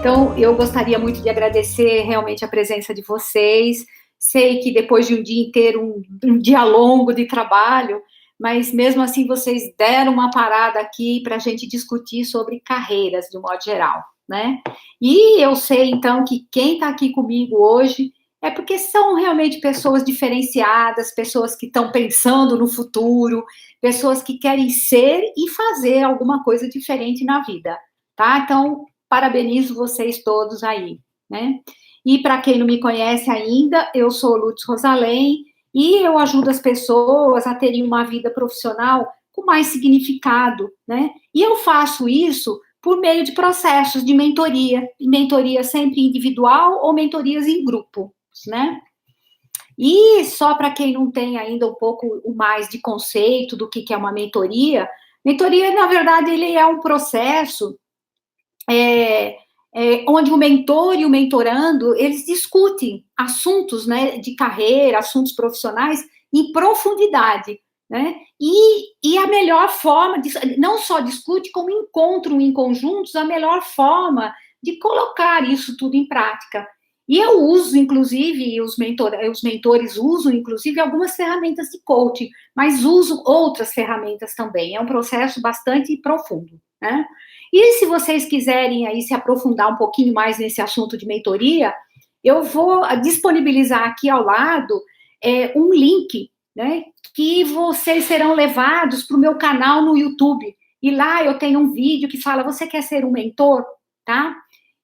Então, eu gostaria muito de agradecer realmente a presença de vocês. Sei que depois de um dia inteiro, um dia longo de trabalho, mas mesmo assim vocês deram uma parada aqui para a gente discutir sobre carreiras, de um modo geral, né? E eu sei, então, que quem está aqui comigo hoje é porque são realmente pessoas diferenciadas, pessoas que estão pensando no futuro, pessoas que querem ser e fazer alguma coisa diferente na vida, tá? Então, parabenizo vocês todos aí, né? E para quem não me conhece ainda, eu sou Lutz Rosalém e eu ajudo as pessoas a terem uma vida profissional com mais significado, né? E eu faço isso por meio de processos de mentoria sempre individual ou mentorias em grupo, né? E só para quem não tem ainda um pouco mais de conceito do que é uma mentoria, na verdade, ele é um processo onde o mentor e o mentorando, eles discutem assuntos, né, de carreira, assuntos profissionais em profundidade, né, e a melhor forma, não só discute, como encontram em conjuntos a melhor forma de colocar isso tudo em prática. E eu uso, inclusive, os mentores usam, inclusive, algumas ferramentas de coaching, mas uso outras ferramentas também. É um processo bastante profundo, né? E se vocês quiserem aí se aprofundar um pouquinho mais nesse assunto de mentoria, eu vou disponibilizar aqui ao lado um link, né, que vocês serão levados para o meu canal no YouTube. E lá eu tenho um vídeo que fala, você quer ser um mentor? Tá?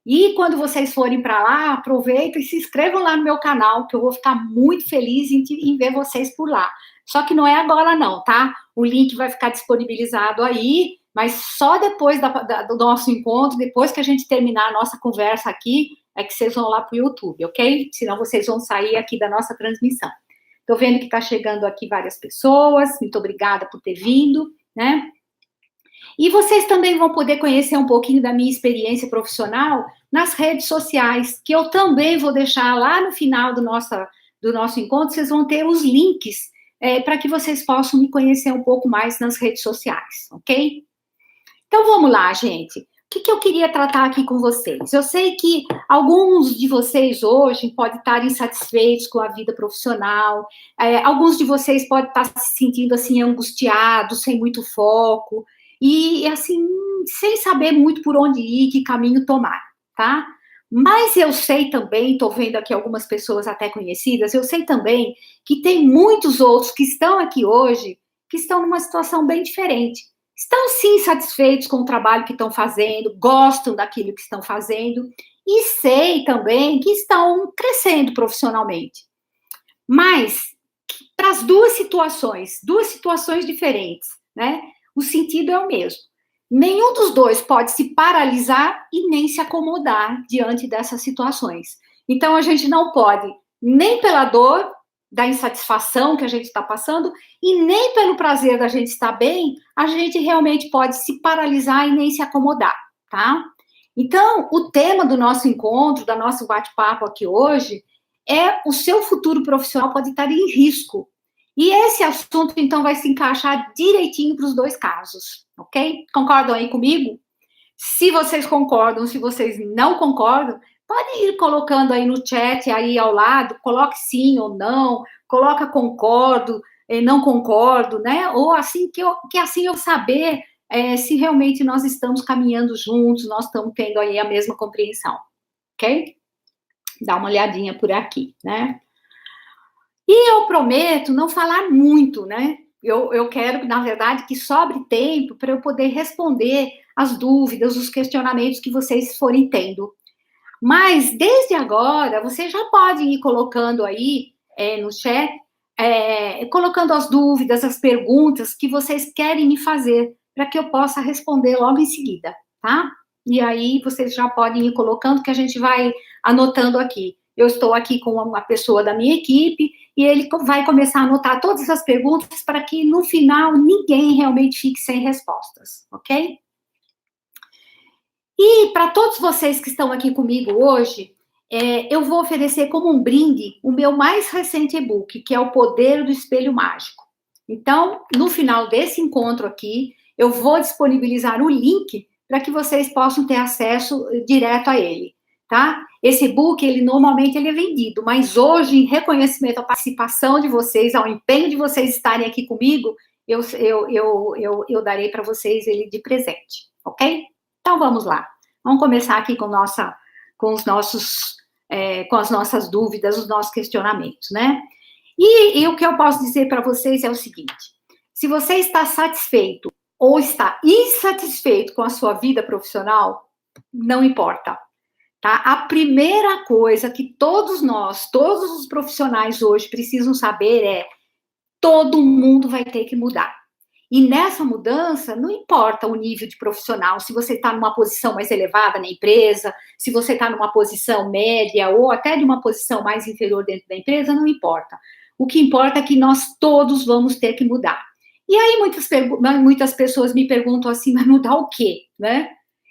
E quando vocês forem para lá, aproveitem e se inscrevam lá no meu canal, que eu vou ficar muito feliz em ver vocês por lá. Só que não é agora não, tá? O link vai ficar disponibilizado aí, mas só depois do nosso encontro, depois que a gente terminar a nossa conversa aqui, é que vocês vão lá para o YouTube, ok? Senão vocês vão sair aqui da nossa transmissão. Estou vendo que está chegando aqui várias pessoas, muito obrigada por ter vindo, né? E vocês também vão poder conhecer um pouquinho da minha experiência profissional nas redes sociais, que eu também vou deixar lá no final do nosso encontro, vocês vão ter os links para que vocês possam me conhecer um pouco mais nas redes sociais, ok? Então vamos lá, gente. O que eu queria tratar aqui com vocês? Eu sei que alguns de vocês hoje podem estar insatisfeitos com a vida profissional, alguns de vocês podem estar se sentindo assim angustiados, sem muito foco, e assim, sem saber muito por onde ir, que caminho tomar, tá? Mas eu sei também, estou vendo aqui algumas pessoas até conhecidas, eu sei também que tem muitos outros que estão aqui hoje, que estão numa situação bem diferente. Estão sim satisfeitos com o trabalho que estão fazendo, gostam daquilo que estão fazendo, e sei também que estão crescendo profissionalmente. Mas, para as duas situações diferentes, né? O sentido é o mesmo. Nenhum dos dois pode se paralisar e nem se acomodar diante dessas situações. Então, a gente não pode, nem pela dor da insatisfação que a gente está passando, e nem pelo prazer da gente estar bem, a gente realmente pode se paralisar e nem se acomodar, tá? Então, o tema do nosso encontro, do nosso bate-papo aqui hoje, é o seu futuro profissional pode estar em risco. E esse assunto, então, vai se encaixar direitinho para os dois casos, ok? Concordam aí comigo? Se vocês concordam, se vocês não concordam, podem ir colocando aí no chat, aí ao lado, coloque sim ou não, coloca concordo, não concordo, né? Ou assim, que assim eu saber se realmente nós estamos caminhando juntos, nós estamos tendo aí a mesma compreensão, ok? Dá uma olhadinha por aqui, né? E eu prometo não falar muito, né? Eu quero, na verdade, que sobre tempo para eu poder responder as dúvidas, os questionamentos que vocês forem tendo. Mas, desde agora, você já pode ir colocando aí no chat, colocando as dúvidas, as perguntas que vocês querem me fazer, para que eu possa responder logo em seguida, tá? E aí, vocês já podem ir colocando, que a gente vai anotando aqui. Eu estou aqui com uma pessoa da minha equipe, e ele vai começar a anotar todas as perguntas, para que, no final, ninguém realmente fique sem respostas, ok? E para todos vocês que estão aqui comigo hoje, eu vou oferecer como um brinde o meu mais recente e-book, que é O Poder do Espelho Mágico. Então, no final desse encontro aqui, eu vou disponibilizar o link para que vocês possam ter acesso direto a ele, tá? Esse e-book, normalmente ele é vendido, mas hoje, em reconhecimento à participação de vocês, ao empenho de vocês estarem aqui comigo, eu darei para vocês ele de presente, ok? Então, vamos lá. Vamos começar aqui com as nossas dúvidas, os nossos questionamentos, né? E o que eu posso dizer para vocês é o seguinte: se você está satisfeito ou está insatisfeito com a sua vida profissional, não importa, tá? A primeira coisa que todos os profissionais hoje precisam saber é: todo mundo vai ter que mudar. E nessa mudança, não importa o nível de profissional, se você está numa posição mais elevada na empresa, se você está numa posição média ou até de uma posição mais inferior dentro da empresa, não importa. O que importa é que nós todos vamos ter que mudar. E aí muitas pessoas me perguntam assim, mas mudar o quê, né?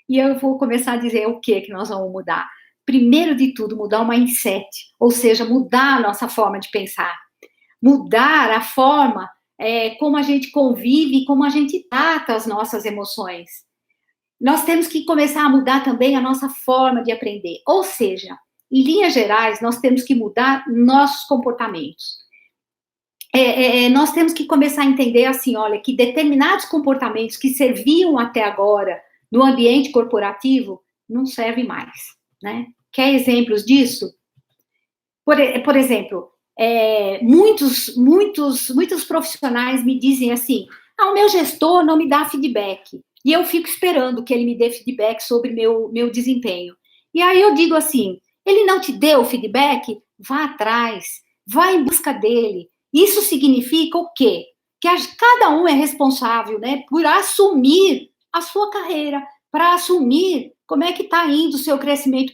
E eu vou começar a dizer o que nós vamos mudar. Primeiro de tudo, mudar o mindset, ou seja, mudar a nossa forma de pensar, mudar a forma como a gente convive e como a gente trata as nossas emoções. Nós temos que começar a mudar também a nossa forma de aprender. Ou seja, em linhas gerais, nós temos que mudar nossos comportamentos. Nós temos que começar a entender assim, olha, que determinados comportamentos que serviam até agora no ambiente corporativo não servem mais, né? Quer exemplos disso? Por exemplo, muitos profissionais me dizem assim: o meu gestor não me dá feedback, e eu fico esperando que ele me dê feedback sobre meu desempenho. E aí eu digo assim: ele não te deu feedback? Vá atrás, vá em busca dele. Isso significa o quê? Que cada um é responsável, né, por assumir a sua carreira, para assumir como é que está indo o seu crescimento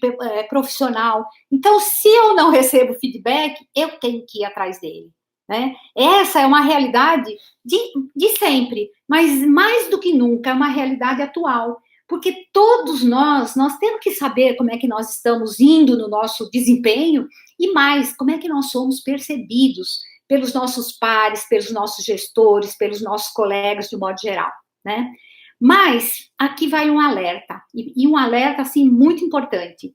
profissional. Então, se eu não recebo feedback, eu tenho que ir atrás dele, né? Essa é uma realidade de sempre, mas mais do que nunca é uma realidade atual, porque todos nós temos que saber como é que nós estamos indo no nosso desempenho e mais, como é que nós somos percebidos pelos nossos pares, pelos nossos gestores, pelos nossos colegas, de modo geral, né? Mas aqui vai um alerta, e um alerta, assim, muito importante.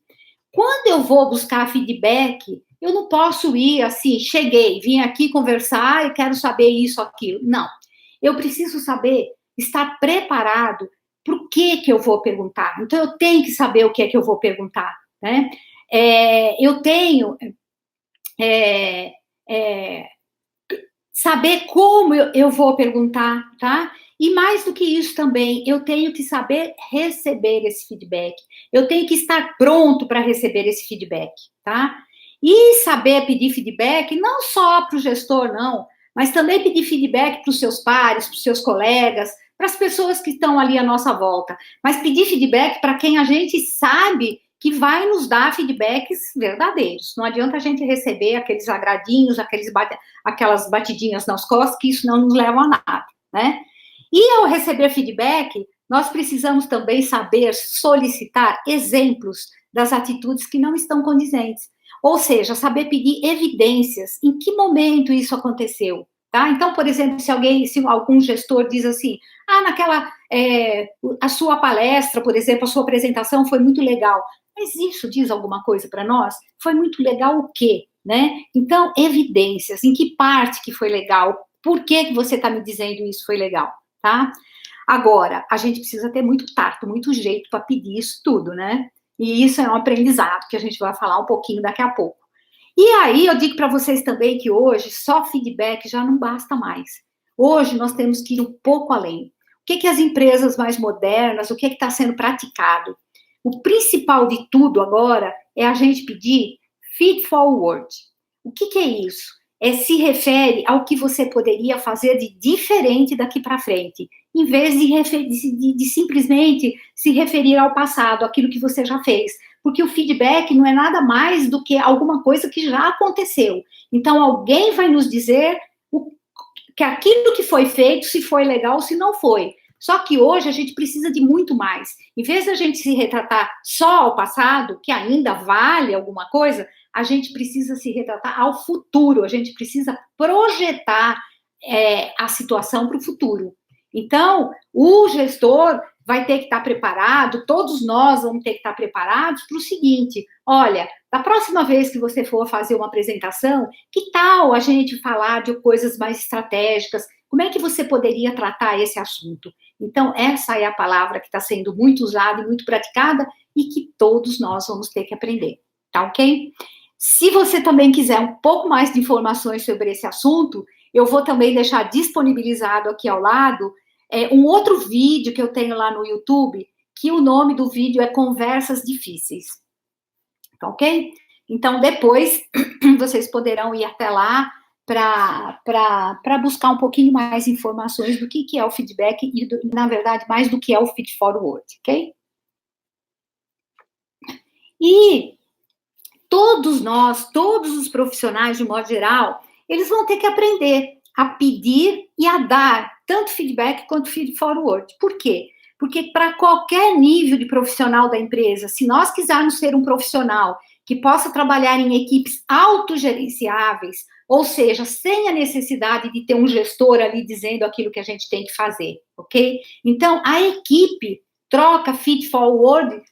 Quando eu vou buscar feedback, eu não posso ir assim, cheguei, vim aqui conversar e quero saber isso, aquilo. Não. Eu preciso saber, estar preparado para o que eu vou perguntar. Então, eu tenho que saber o que é que eu vou perguntar, né? Eu tenho... saber como eu vou perguntar, tá? E mais do que isso também, eu tenho que saber receber esse feedback. Eu tenho que estar pronto para receber esse feedback, tá? E saber pedir feedback não só para o gestor, não, mas também pedir feedback para os seus pares, para os seus colegas, para as pessoas que estão ali à nossa volta. Mas pedir feedback para quem a gente sabe que vai nos dar feedbacks verdadeiros. Não adianta a gente receber aqueles agradinhos, aquelas batidinhas nas costas, que isso não nos leva a nada, né? E ao receber feedback, nós precisamos também saber solicitar exemplos das atitudes que não estão condizentes. Ou seja, saber pedir evidências, em que momento isso aconteceu, tá? Então, por exemplo, se algum gestor diz assim, a sua palestra, por exemplo, a sua apresentação foi muito legal, mas isso diz alguma coisa para nós? Foi muito legal o quê, né? Então, evidências, em que parte que foi legal, por que você está me dizendo isso foi legal, tá? Agora, a gente precisa ter muito tato, muito jeito para pedir isso tudo, né? E isso é um aprendizado que a gente vai falar um pouquinho daqui a pouco. E aí, eu digo para vocês também que hoje, só feedback já não basta mais. Hoje, nós temos que ir um pouco além. O que as empresas mais modernas, o que está sendo praticado? O principal de tudo agora é a gente pedir feed forward. O que é isso? Se refere ao que você poderia fazer de diferente daqui para frente, em vez de simplesmente se referir ao passado, aquilo que você já fez. Porque o feedback não é nada mais do que alguma coisa que já aconteceu. Então, alguém vai nos dizer que aquilo que foi feito, se foi legal ou se não foi. Só que hoje a gente precisa de muito mais. Em vez de a gente se retratar só ao passado, que ainda vale alguma coisa, a gente precisa se retratar ao futuro, a gente precisa projetar a situação para o futuro. Então, o gestor vai ter que estar preparado, todos nós vamos ter que estar preparados para o seguinte: olha, da próxima vez que você for fazer uma apresentação, que tal a gente falar de coisas mais estratégicas? Como é que você poderia tratar esse assunto? Então, essa é a palavra que está sendo muito usada e muito praticada e que todos nós vamos ter que aprender, tá ok? Se você também quiser um pouco mais de informações sobre esse assunto, eu vou também deixar disponibilizado aqui ao lado um outro vídeo que eu tenho lá no YouTube, que o nome do vídeo é Conversas Difíceis. Tá ok? Então, depois, vocês poderão ir até lá para buscar um pouquinho mais informações do que é o feedback e, na verdade, mais do que é o feed forward, ok? E todos nós, todos os profissionais, de modo geral, eles vão ter que aprender a pedir e a dar tanto feedback quanto feed forward. Por quê? Porque para qualquer nível de profissional da empresa, se nós quisermos ser um profissional que possa trabalhar em equipes autogerenciáveis, ou seja, sem a necessidade de ter um gestor ali dizendo aquilo que a gente tem que fazer, ok? Então, a equipe troca feed forward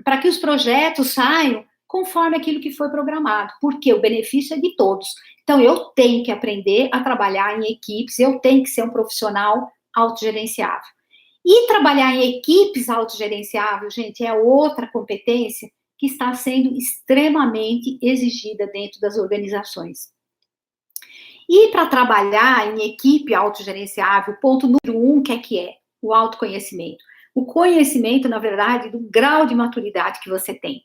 para que os projetos saiam conforme aquilo que foi programado, porque o benefício é de todos. Então, eu tenho que aprender a trabalhar em equipes, eu tenho que ser um profissional autogerenciável. E trabalhar em equipes autogerenciáveis, gente, é outra competência que está sendo extremamente exigida dentro das organizações. E para trabalhar em equipe autogerenciável, ponto número 1, que é? O autoconhecimento. O conhecimento, na verdade, do grau de maturidade que você tem.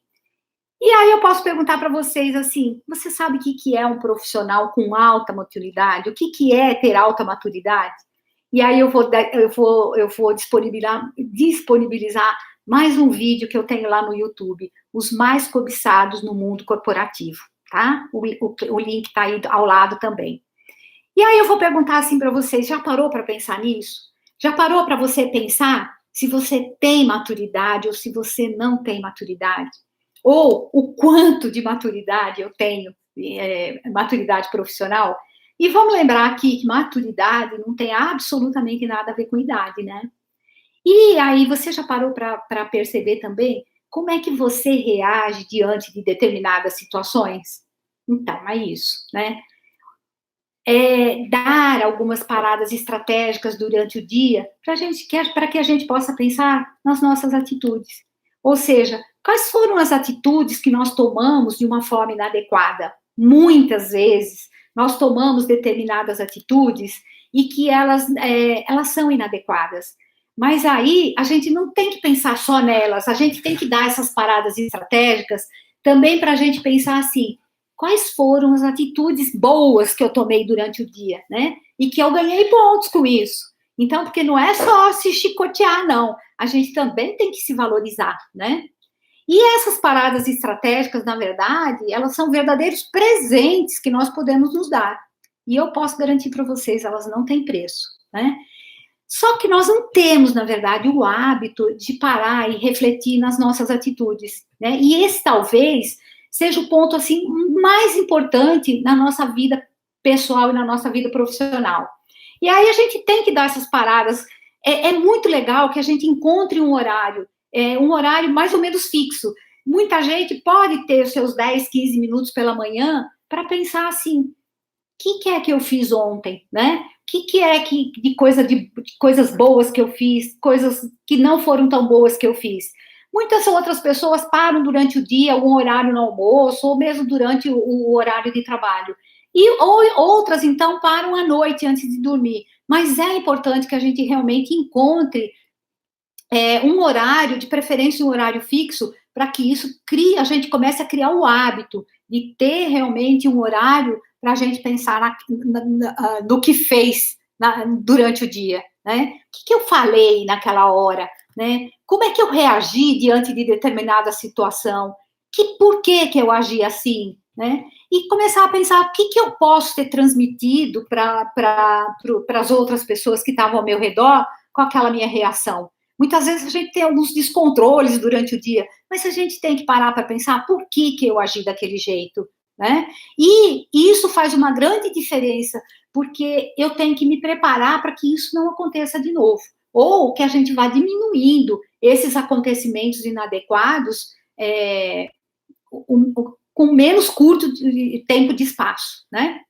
E aí eu posso perguntar para vocês assim, você sabe o que é um profissional com alta maturidade? O que é ter alta maturidade? E aí eu vou disponibilizar mais um vídeo que eu tenho lá no YouTube, os mais cobiçados no mundo corporativo, tá? O link está aí ao lado também. E aí eu vou perguntar assim para vocês, já parou para pensar nisso? Já parou para você pensar se você tem maturidade ou se você não tem maturidade? Ou o quanto de maturidade eu tenho, maturidade profissional? E vamos lembrar aqui que maturidade não tem absolutamente nada a ver com idade, né? E aí você já parou para perceber também como é que você reage diante de determinadas situações? Então, é isso, né? Dar algumas paradas estratégicas durante o dia para que a gente possa pensar nas nossas atitudes. Ou seja, quais foram as atitudes que nós tomamos de uma forma inadequada? Muitas vezes nós tomamos determinadas atitudes e que elas são inadequadas. Mas aí a gente não tem que pensar só nelas, a gente tem que dar essas paradas estratégicas também para a gente pensar assim, quais foram as atitudes boas que eu tomei durante o dia, né? E que eu ganhei pontos com isso. Então, porque não é só se chicotear, não. A gente também tem que se valorizar, né? E essas paradas estratégicas, na verdade, elas são verdadeiros presentes que nós podemos nos dar. E eu posso garantir para vocês, elas não têm preço, né? Só que nós não temos, na verdade, o hábito de parar e refletir nas nossas atitudes, né? E esse talvez seja o ponto assim mais importante na nossa vida pessoal e na nossa vida profissional. E aí a gente tem que dar essas paradas. É muito legal que a gente encontre um horário mais ou menos fixo. Muita gente pode ter os seus 10, 15 minutos pela manhã para pensar assim, o que é que eu fiz ontem, né? O que é de coisas boas que eu fiz, coisas que não foram tão boas que eu fiz. Muitas outras pessoas param durante o dia, algum horário no almoço, ou mesmo durante o horário de trabalho. Ou outras, então, param à noite antes de dormir. Mas é importante que a gente realmente encontre um horário, de preferência um horário fixo, para que a gente comece a criar o hábito de ter realmente um horário para a gente pensar no que fez durante o dia, né? O que eu falei naquela hora, né? Como é que eu reagi diante de determinada situação? Por que eu agi assim, né? E começar a pensar o que eu posso ter transmitido para as outras pessoas que estavam ao meu redor com aquela minha reação. Muitas vezes a gente tem alguns descontroles durante o dia, mas a gente tem que parar para pensar por que eu agi daquele jeito, né? E isso faz uma grande diferença, porque eu tenho que me preparar para que isso não aconteça de novo. ou que a gente vá diminuindo esses acontecimentos inadequados com menos curto de tempo de espaço, né?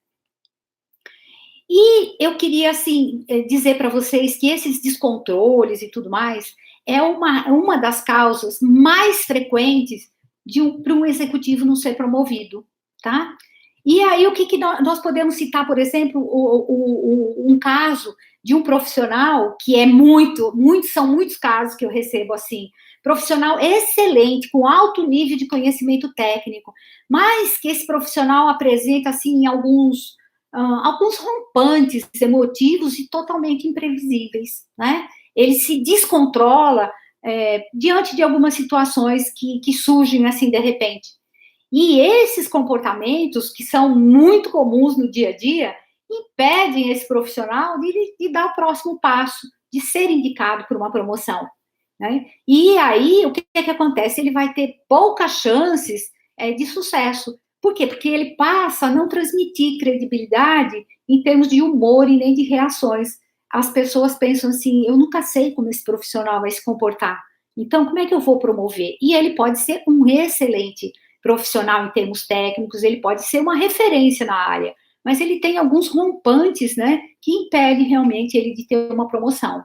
E eu queria, assim, dizer para vocês que esses descontroles e tudo mais é uma das causas mais frequentes para um executivo não ser promovido, tá? E aí, o que nós podemos citar, por exemplo, um caso de um profissional que é são muitos casos que eu recebo assim, profissional excelente, com alto nível de conhecimento técnico, mas que esse profissional apresenta, assim, alguns rompantes emotivos e totalmente imprevisíveis, né? Ele se descontrola diante de algumas situações que surgem assim de repente. E esses comportamentos, que são muito comuns no dia a dia, impedem esse profissional de dar o próximo passo, de ser indicado por uma promoção, né? E aí, o que acontece? Ele vai ter poucas chances de sucesso. Por quê? Porque ele passa a não transmitir credibilidade em termos de humor e nem de reações. As pessoas pensam assim, eu nunca sei como esse profissional vai se comportar, então como é que eu vou promover? E ele pode ser um excelente profissional em termos técnicos, ele pode ser uma referência na área, mas ele tem alguns rompantes, né, que impedem realmente ele de ter uma promoção.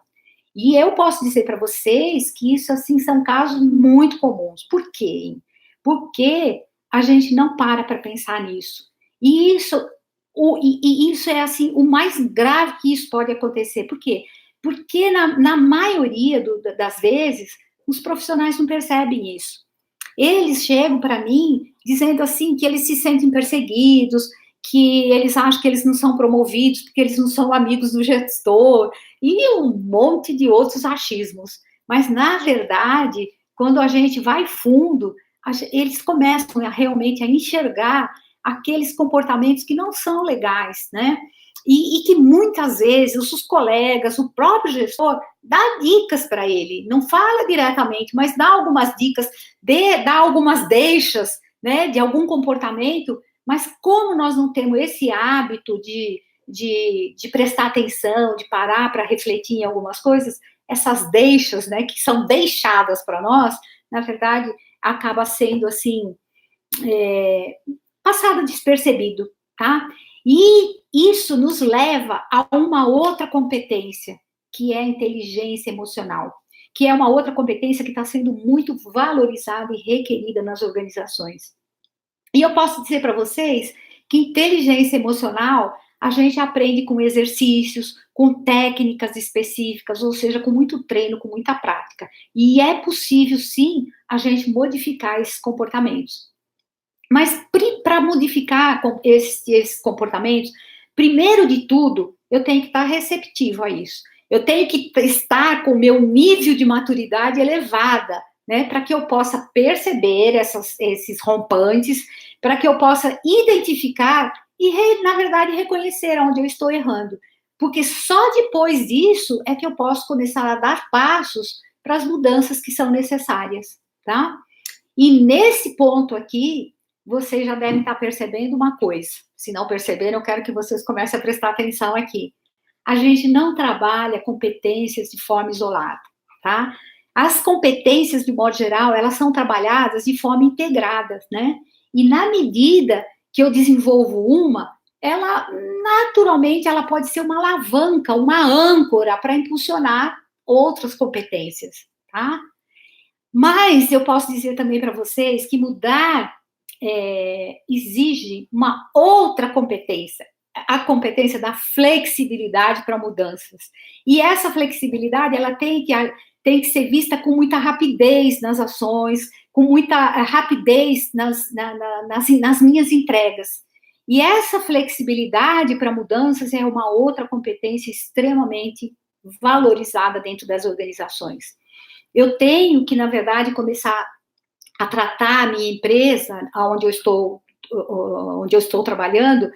E eu posso dizer para vocês que isso, assim, são casos muito comuns. Por quê? Porque a gente não para pensar nisso. E isso é, assim, o mais grave que isso pode acontecer. Por quê? Porque na maioria das vezes, os profissionais não percebem isso. Eles chegam para mim dizendo assim que eles se sentem perseguidos, que eles acham que eles não são promovidos porque eles não são amigos do gestor e um monte de outros achismos. Mas na verdade, quando a gente vai fundo, eles começam realmente a enxergar aqueles comportamentos que não são legais, né? E que muitas vezes os colegas, o próprio gestor, dá dicas para ele, não fala diretamente, mas dá algumas dicas, dá algumas deixas, né, de algum comportamento, mas como nós não temos esse hábito de prestar atenção, de parar para refletir em algumas coisas, essas deixas, né, que são deixadas para nós, na verdade, acaba sendo, assim, passado despercebido, tá? E isso nos leva a uma outra competência, que é a inteligência emocional, que é uma outra competência que está sendo muito valorizada e requerida nas organizações. E eu posso dizer para vocês que inteligência emocional a gente aprende com exercícios, com técnicas específicas, ou seja, com muito treino, com muita prática. E é possível, sim, a gente modificar esses comportamentos. Mas para modificar esses comportamentos, primeiro de tudo, eu tenho que estar receptivo a isso. Eu tenho que estar com o meu nível de maturidade elevada, né, para que eu possa perceber esses rompantes, para que eu possa identificar e, na verdade, reconhecer onde eu estou errando. Porque só depois disso é que eu posso começar a dar passos para as mudanças que são necessárias, tá? E nesse ponto aqui, vocês já devem estar percebendo uma coisa. Se não perceberam, eu quero que vocês comecem a prestar atenção aqui. A gente não trabalha competências de forma isolada, tá? As competências, de modo geral, elas são trabalhadas de forma integrada, né? E na medida que eu desenvolvo ela, naturalmente, ela pode ser uma alavanca, uma âncora para impulsionar outras competências, tá? Mas eu posso dizer também para vocês que mudar exige uma outra competência, a competência da flexibilidade para mudanças. E essa flexibilidade, ela tem que ser vista com muita rapidez nas ações, com muita rapidez nas minhas entregas. E essa flexibilidade para mudanças é uma outra competência extremamente valorizada dentro das organizações. Eu tenho que, na verdade, começar a tratar a minha empresa, onde eu estou trabalhando,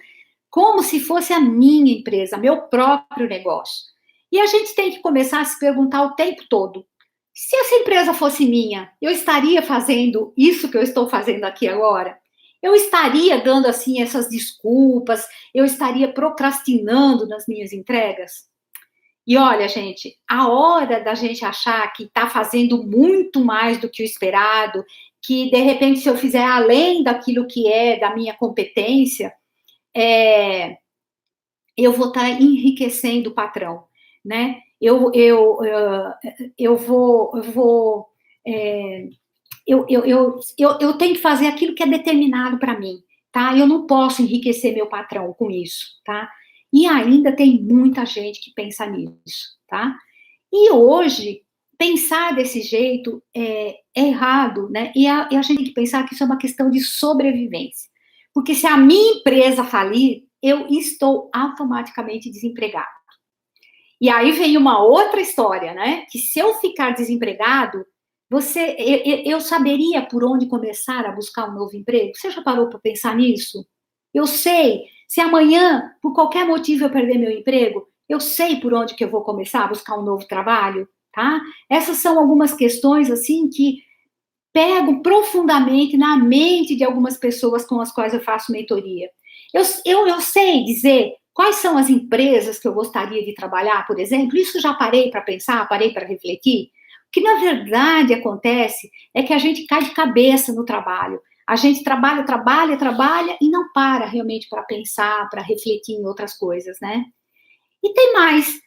como se fosse a minha empresa, meu próprio negócio. E a gente tem que começar a se perguntar o tempo todo: se essa empresa fosse minha, eu estaria fazendo isso que eu estou fazendo aqui agora? Eu estaria dando, assim, essas desculpas? Eu estaria procrastinando nas minhas entregas? E olha, gente, a hora da gente achar que está fazendo muito mais do que o esperado, que de repente se eu fizer além daquilo que é da minha competência, eu vou estar enriquecendo o patrão, né? Eu vou eu tenho que fazer aquilo que é determinado para mim, tá? Eu não posso enriquecer meu patrão com isso, tá? E ainda tem muita gente que pensa nisso, tá? E hoje, pensar desse jeito é errado, né? E a gente tem que pensar que isso é uma questão de sobrevivência. Porque se a minha empresa falir, eu estou automaticamente desempregado. E aí vem uma outra história, né? Que se eu ficar desempregado, eu saberia por onde começar a buscar um novo emprego? Você já parou para pensar nisso? Eu sei. Se amanhã, por qualquer motivo, eu perder meu emprego, eu sei por onde que eu vou começar a buscar um novo trabalho, tá? Essas são algumas questões, assim, que pegam profundamente na mente de algumas pessoas com as quais eu faço mentoria. Eu sei dizer quais são as empresas que eu gostaria de trabalhar, por exemplo, isso já parei para pensar, parei para refletir. O que na verdade acontece é que a gente cai de cabeça no trabalho. A gente trabalha, trabalha, trabalha e não para realmente para pensar, para refletir em outras coisas, né? E tem mais.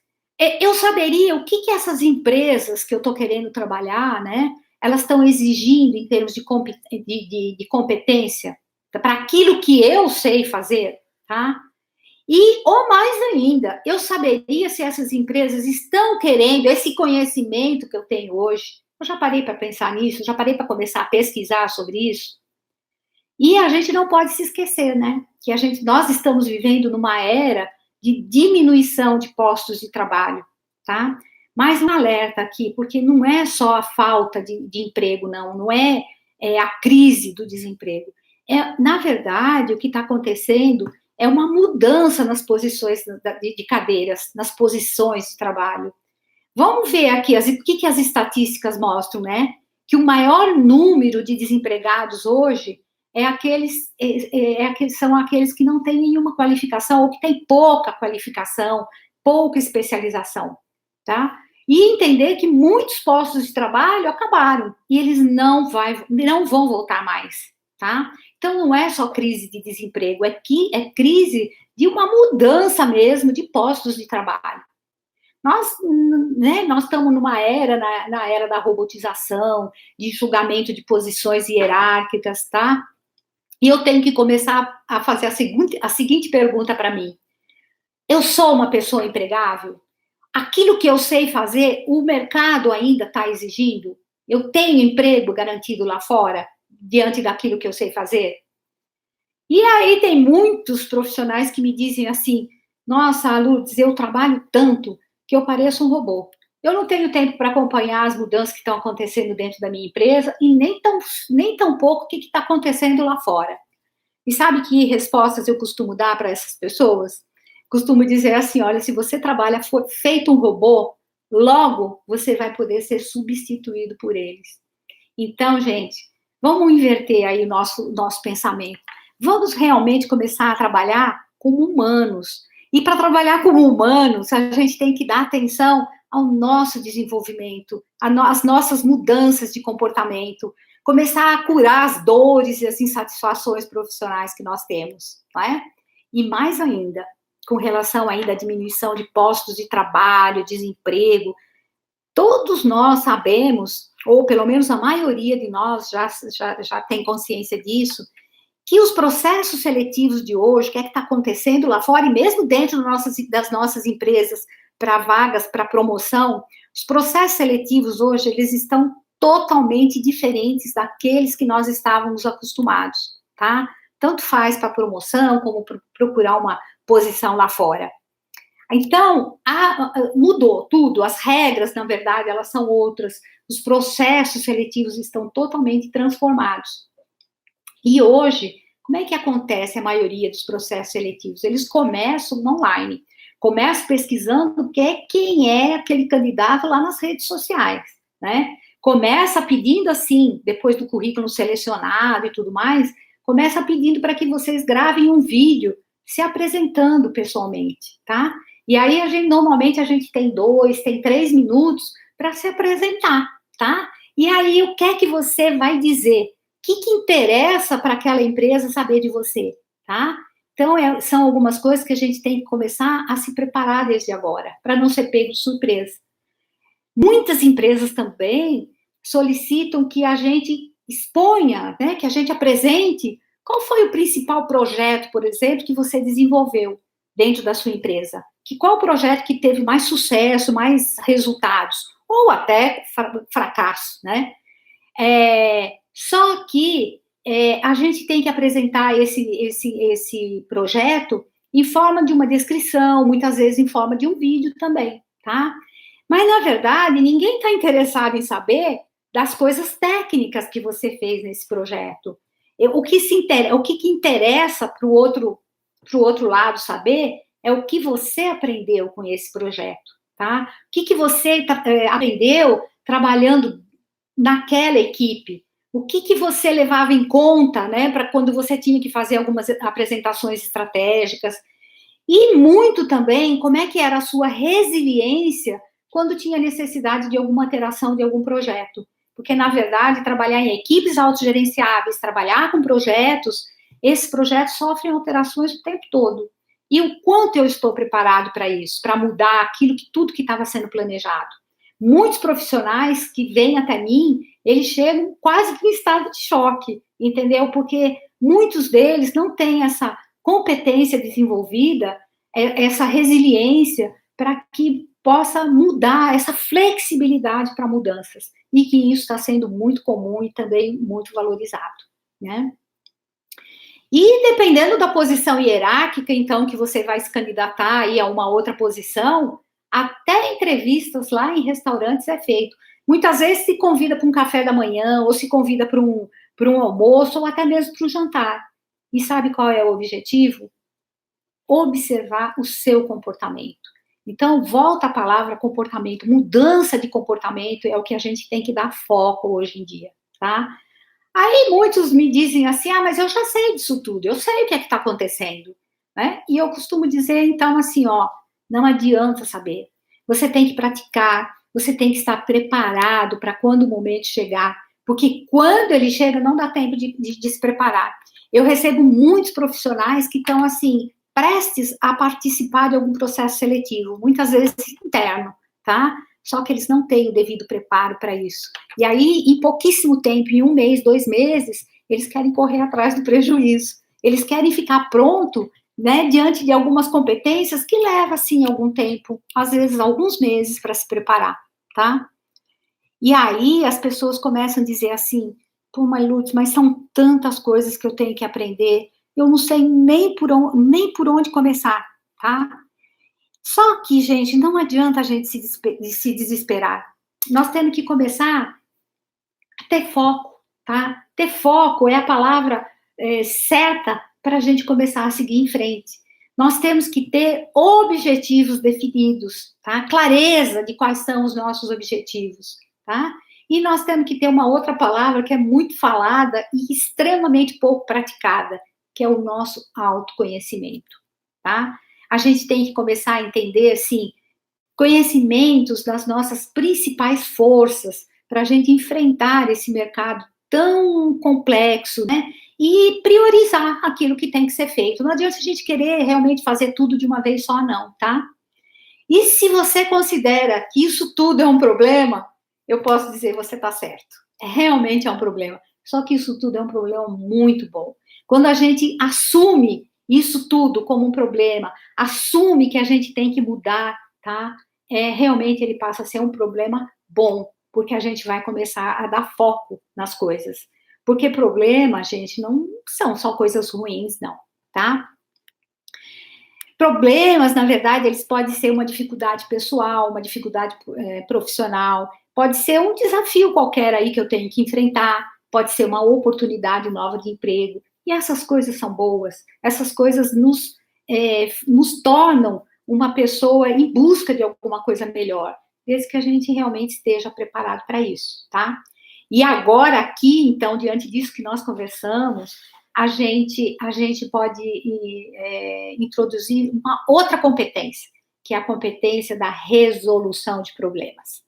Eu saberia o que essas empresas que eu estou querendo trabalhar, né? Elas estão exigindo em termos de competência para aquilo que eu sei fazer, tá? E, ou mais ainda, eu saberia se essas empresas estão querendo esse conhecimento que eu tenho hoje. Eu já parei para pensar nisso, já parei para começar a pesquisar sobre isso. E a gente não pode se esquecer, né? Que nós estamos vivendo numa era de diminuição de postos de trabalho, tá? Mais um alerta aqui, porque não é só a falta de emprego, não é a crise do desemprego. Na verdade, o que está acontecendo é uma mudança nas posições de cadeiras, nas posições de trabalho. Vamos ver aqui o que as estatísticas mostram, né? Que o maior número de desempregados hoje são aqueles que não têm nenhuma qualificação ou que têm pouca qualificação, pouca especialização, tá? E entender que muitos postos de trabalho acabaram e eles não vão voltar mais, tá? Então não é só crise de desemprego, é crise de uma mudança mesmo de postos de trabalho. Nós estamos numa era, na era da robotização, de julgamento de posições hierárquicas, tá? E eu tenho que começar a fazer a seguinte pergunta para mim. Eu sou uma pessoa empregável? Aquilo que eu sei fazer, o mercado ainda está exigindo? Eu tenho emprego garantido lá fora, diante daquilo que eu sei fazer? E aí tem muitos profissionais que me dizem assim, nossa, Lourdes, eu trabalho tanto que eu pareço um robô. Eu não tenho tempo para acompanhar as mudanças que estão acontecendo dentro da minha empresa e nem tão pouco o que está acontecendo lá fora. E sabe que respostas eu costumo dar para essas pessoas? Costumo dizer assim, olha, se você trabalha feito um robô, logo você vai poder ser substituído por eles. Então, gente, vamos inverter aí o nosso pensamento. Vamos realmente começar a trabalhar como humanos. E para trabalhar como humanos, a gente tem que dar atenção ao nosso desenvolvimento, às nossas mudanças de comportamento, começar a curar as dores e as insatisfações profissionais que nós temos, não é? E mais ainda, com relação ainda à diminuição de postos de trabalho, desemprego, todos nós sabemos, ou pelo menos a maioria de nós já tem consciência disso, que os processos seletivos de hoje, o que é que está acontecendo lá fora, e mesmo dentro das nossas empresas, para vagas, para promoção, os processos seletivos hoje, eles estão totalmente diferentes daqueles que nós estávamos acostumados, tá? Tanto faz para promoção, como procurar uma posição lá fora. Então, mudou tudo, as regras, na verdade, elas são outras, os processos seletivos estão totalmente transformados. E hoje, como é que acontece a maioria dos processos seletivos? Eles começam online, começam pesquisando quem é aquele candidato lá nas redes sociais, né? Começa pedindo assim, depois do currículo selecionado e tudo mais, começa pedindo para que vocês gravem um vídeo se apresentando pessoalmente, tá? E aí, normalmente, a gente tem 2, tem 3 minutos para se apresentar, tá? E aí, o que é que você vai dizer? O que interessa para aquela empresa saber de você, tá? Então, são algumas coisas que a gente tem que começar a se preparar desde agora, para não ser pego de surpresa. Muitas empresas também solicitam que a gente exponha, né, que a gente apresente qual foi o principal projeto, por exemplo, que você desenvolveu dentro da sua empresa. Qual o projeto que teve mais sucesso, mais resultados, ou até fracasso, né? Só que a gente tem que apresentar esse projeto em forma de uma descrição, muitas vezes em forma de um vídeo também, tá? Mas, na verdade, ninguém está interessado em saber das coisas técnicas que você fez nesse projeto. O que interessa para o outro lado saber é o que você aprendeu com esse projeto, tá? O que você aprendeu trabalhando naquela equipe? O que você levava em conta, né, para quando você tinha que fazer algumas apresentações estratégicas? E muito também, como é que era a sua resiliência quando tinha necessidade de alguma alteração de algum projeto. Porque, na verdade, trabalhar em equipes autogerenciáveis, trabalhar com projetos, esses projetos sofrem alterações o tempo todo. E o quanto eu estou preparado para isso, para mudar tudo que estava sendo planejado. Muitos profissionais que vêm até mim, eles chegam quase que em estado de choque, entendeu? Porque muitos deles não têm essa competência desenvolvida, essa resiliência para que possa mudar, essa flexibilidade para mudanças, e que isso está sendo muito comum e também muito valorizado, né? E dependendo da posição hierárquica, então, que você vai se candidatar aí a uma outra posição, até entrevistas lá em restaurantes é feito. Muitas vezes se convida para um café da manhã, ou se convida para um almoço, ou até mesmo para um jantar. E sabe qual é o objetivo? Observar o seu comportamento. Então, volta a palavra comportamento, mudança de comportamento é o que a gente tem que dar foco hoje em dia, tá? Aí muitos me dizem assim, mas eu já sei disso tudo, eu sei o que é que está acontecendo, né? E eu costumo dizer, então, assim, não adianta saber, você tem que praticar, você tem que estar preparado para quando o momento chegar, porque quando ele chega, não dá tempo de se preparar. Eu recebo muitos profissionais que estão, assim, prestes a participar de algum processo seletivo, muitas vezes interno, tá? Só que eles não têm o devido preparo para isso. E aí, em pouquíssimo tempo, em 1 mês, 2 meses, eles querem correr atrás do prejuízo. Eles querem ficar pronto, né, diante de algumas competências que leva, assim, algum tempo, às vezes alguns meses para se preparar, tá? E aí as pessoas começam a dizer assim, pô, Mailute, mas são tantas coisas que eu tenho que aprender, eu não sei nem por onde começar, tá? Só que, gente, não adianta a gente se desesperar. Nós temos que começar a ter foco, tá? Ter foco é a palavra certa para a gente começar a seguir em frente. Nós temos que ter objetivos definidos, tá? Clareza de quais são os nossos objetivos, tá? E nós temos que ter uma outra palavra que é muito falada e extremamente pouco praticada, que é o nosso autoconhecimento, tá? A gente tem que começar a entender, assim, conhecimentos das nossas principais forças para a gente enfrentar esse mercado tão complexo, né? E priorizar aquilo que tem que ser feito. Não adianta a gente querer realmente fazer tudo de uma vez só, não, tá? E se você considera que isso tudo é um problema, eu posso dizer, você está certo. Realmente é um problema. Só que isso tudo é um problema muito bom. Quando a gente assume isso tudo como um problema, assume que a gente tem que mudar, tá? Realmente ele passa a ser um problema bom, porque a gente vai começar a dar foco nas coisas. Porque problema, gente, não são só coisas ruins, não, tá? Problemas, na verdade, eles podem ser uma dificuldade pessoal, uma dificuldade profissional, pode ser um desafio qualquer aí que eu tenho que enfrentar, pode ser uma oportunidade nova de emprego. E essas coisas são boas, essas coisas nos tornam uma pessoa em busca de alguma coisa melhor, desde que a gente realmente esteja preparado para isso, tá? E agora, aqui, então, diante disso que nós conversamos, a gente pode introduzir uma outra competência, que é a competência da resolução de problemas.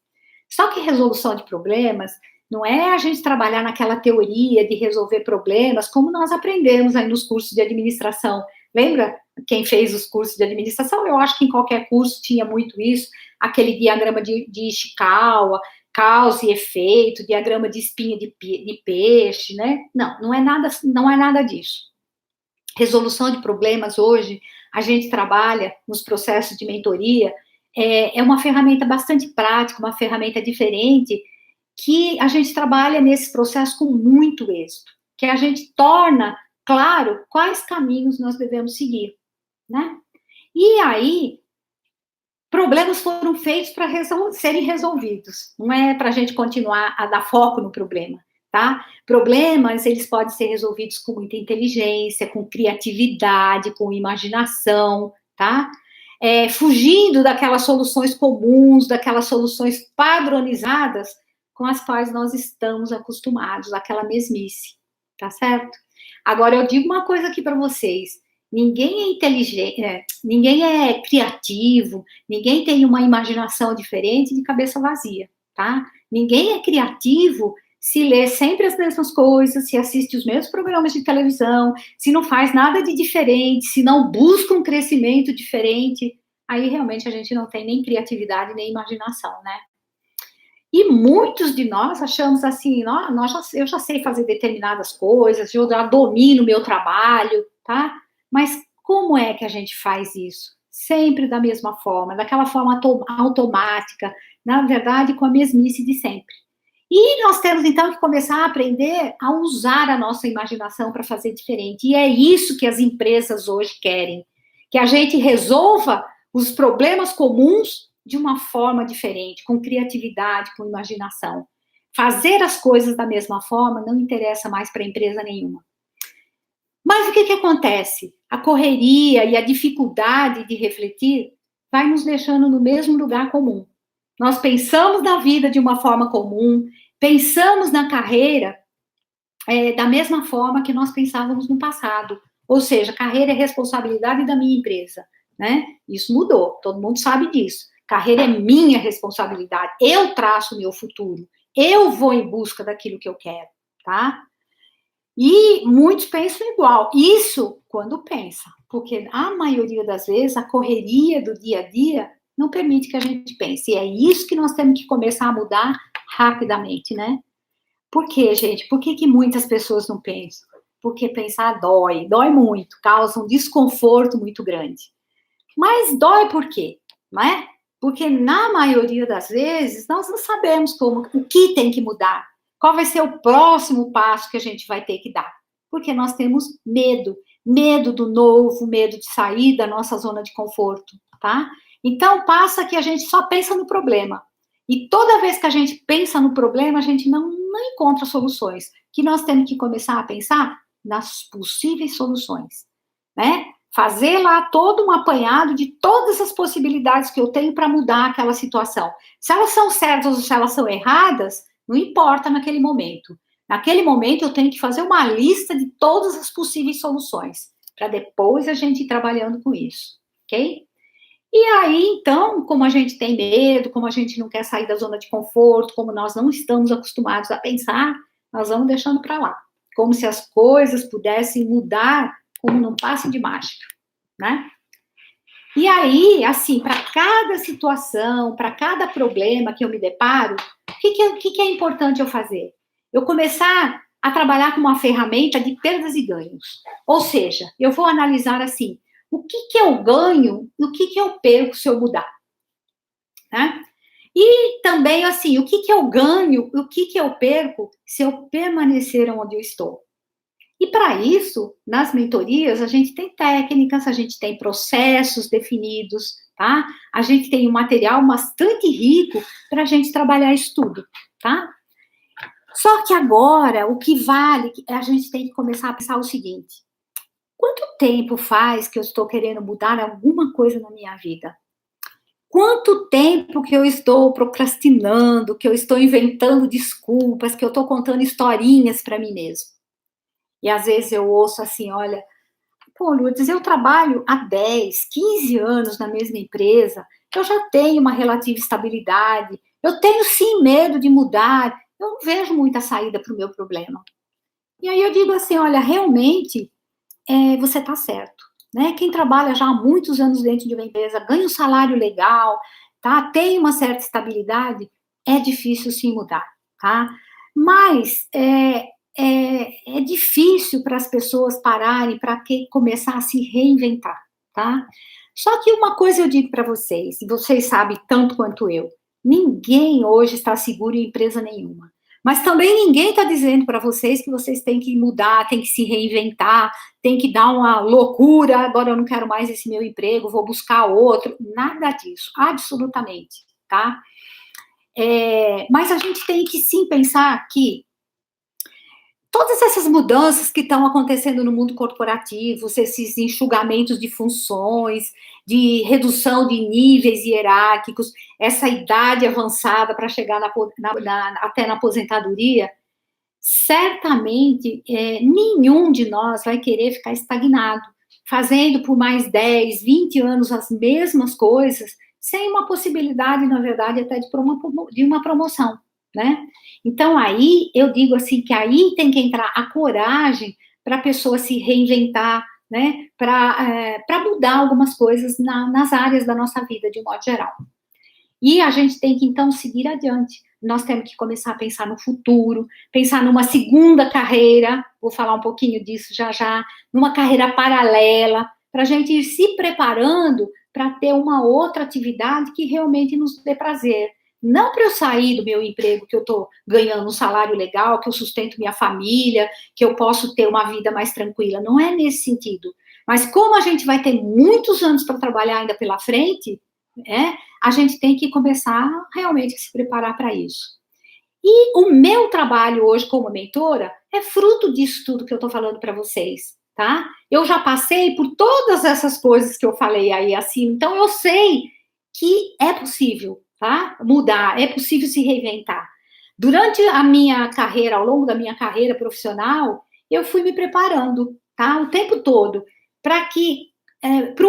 Só que resolução de problemas não é a gente trabalhar naquela teoria de resolver problemas, como nós aprendemos aí nos cursos de administração. Lembra quem fez os cursos de administração? Eu acho que em qualquer curso tinha muito isso, aquele diagrama de Ishikawa, causa e efeito, diagrama de espinha de peixe, né? Não, não é nada disso. Resolução de problemas hoje, a gente trabalha nos processos de mentoria, é uma ferramenta bastante prática, uma ferramenta diferente, que a gente trabalha nesse processo com muito êxito, que a gente torna claro quais caminhos nós devemos seguir, né? E aí, problemas foram feitos para serem resolvidos, não é para a gente continuar a dar foco no problema, tá? Problemas, eles podem ser resolvidos com muita inteligência, com criatividade, com imaginação, tá? Fugindo daquelas soluções comuns, daquelas soluções padronizadas com as quais nós estamos acostumados, aquela mesmice, tá certo? Agora, eu digo uma coisa aqui para vocês, ninguém é inteligente, ninguém é criativo, ninguém tem uma imaginação diferente de cabeça vazia, tá? Ninguém é criativo se lê sempre as mesmas coisas, se assiste os mesmos programas de televisão, se não faz nada de diferente, se não busca um crescimento diferente, aí realmente a gente não tem nem criatividade nem imaginação, né? E muitos de nós achamos assim, eu já sei fazer determinadas coisas, eu já domino o meu trabalho, tá? Mas como é que a gente faz isso? Sempre da mesma forma, daquela forma automática, na verdade, com a mesmice de sempre. E nós temos, então, que começar a aprender a usar a nossa imaginação para fazer diferente. E é isso que as empresas hoje querem, que a gente resolva os problemas comuns de uma forma diferente, com criatividade, com imaginação. Fazer as coisas da mesma forma não interessa mais para empresa nenhuma. Mas o que acontece? A correria e a dificuldade de refletir vai nos deixando no mesmo lugar comum. Nós pensamos na vida de uma forma comum, pensamos na carreira da mesma forma que nós pensávamos no passado. Ou seja, carreira é responsabilidade da minha empresa, né? Isso mudou, todo mundo sabe disso. Carreira é minha responsabilidade, eu traço o meu futuro, eu vou em busca daquilo que eu quero, tá? E muitos pensam igual, isso quando pensa, porque a maioria das vezes a correria do dia a dia não permite que a gente pense, e é isso que nós temos que começar a mudar rapidamente, né? Por quê, gente? Por que muitas pessoas não pensam? Porque pensar dói muito, causa um desconforto muito grande. Mas dói por quê? Não é? Porque na maioria das vezes nós não sabemos o que tem que mudar, qual vai ser o próximo passo que a gente vai ter que dar, porque nós temos medo do novo, medo de sair da nossa zona de conforto, tá? Então passa que a gente só pensa no problema, e toda vez que a gente pensa no problema, a gente não encontra soluções, que nós temos que começar a pensar nas possíveis soluções, né? Fazer lá todo um apanhado de todas as possibilidades que eu tenho para mudar aquela situação. Se elas são certas ou se elas são erradas, não importa naquele momento. Naquele momento, eu tenho que fazer uma lista de todas as possíveis soluções, para depois a gente ir trabalhando com isso, ok? E aí, então, como a gente tem medo, como a gente não quer sair da zona de conforto, como nós não estamos acostumados a pensar, nós vamos deixando para lá. Como se as coisas pudessem mudar como num passe de mágica, né? E aí, assim, para cada situação, para cada problema que eu me deparo, o que é importante eu fazer? Eu começar a trabalhar com uma ferramenta de perdas e ganhos. Ou seja, eu vou analisar assim, o que eu ganho e o que eu perco se eu mudar, né? E também, assim, o que eu ganho e o que eu perco se eu permanecer onde eu estou. E para isso, nas mentorias, a gente tem técnicas, a gente tem processos definidos, tá? A gente tem um material bastante rico para a gente trabalhar isso tudo, tá? Só que agora, o que vale, a gente tem que começar a pensar o seguinte: quanto tempo faz que eu estou querendo mudar alguma coisa na minha vida? Quanto tempo que eu estou procrastinando, que eu estou inventando desculpas, que eu estou contando historinhas para mim mesmo? E às vezes eu ouço assim, olha, Pô, Lourdes, eu trabalho há 10, 15 anos na mesma empresa, eu já tenho uma relativa estabilidade, eu tenho sim medo de mudar, eu não vejo muita saída para o meu problema. E aí eu digo assim, olha, realmente você está certo, né? Quem trabalha já há muitos anos dentro de uma empresa, ganha um salário legal, tá? Tem uma certa estabilidade, é difícil sim mudar, tá? Mas é difícil para as pessoas pararem, para que começar a se reinventar, tá? Só que uma coisa eu digo para vocês, e vocês sabem tanto quanto eu, ninguém hoje está seguro em empresa nenhuma. Mas também ninguém está dizendo para vocês que vocês têm que mudar, têm que se reinventar, tem que dar uma loucura, agora eu não quero mais esse meu emprego, vou buscar outro, nada disso, absolutamente, tá? Mas a gente tem que sim pensar que todas essas mudanças que estão acontecendo no mundo corporativo, esses enxugamentos de funções, de redução de níveis hierárquicos, essa idade avançada para chegar até na aposentadoria, certamente nenhum de nós vai querer ficar estagnado, fazendo por mais 10, 20 anos as mesmas coisas, sem uma possibilidade, na verdade, até de uma promoção, né? Então, aí, eu digo assim, que aí tem que entrar a coragem para a pessoa se reinventar, né? Para mudar algumas coisas nas áreas da nossa vida, de um modo geral. E a gente tem que, então, seguir adiante. Nós temos que começar a pensar no futuro, pensar numa segunda carreira, vou falar um pouquinho disso já já, numa carreira paralela, para a gente ir se preparando para ter uma outra atividade que realmente nos dê prazer. Não para eu sair do meu emprego, que eu estou ganhando um salário legal, que eu sustento minha família, que eu posso ter uma vida mais tranquila. Não é nesse sentido. Mas como a gente vai ter muitos anos para trabalhar ainda pela frente, a gente tem que começar realmente a se preparar para isso. E o meu trabalho hoje como mentora é fruto disso tudo que eu estou falando para vocês, tá? Eu já passei por todas essas coisas que eu falei aí acima, então eu sei que é possível, tá? Mudar, é possível se reinventar. Durante a minha carreira, ao longo da minha carreira profissional, eu fui me preparando, tá? O tempo todo, para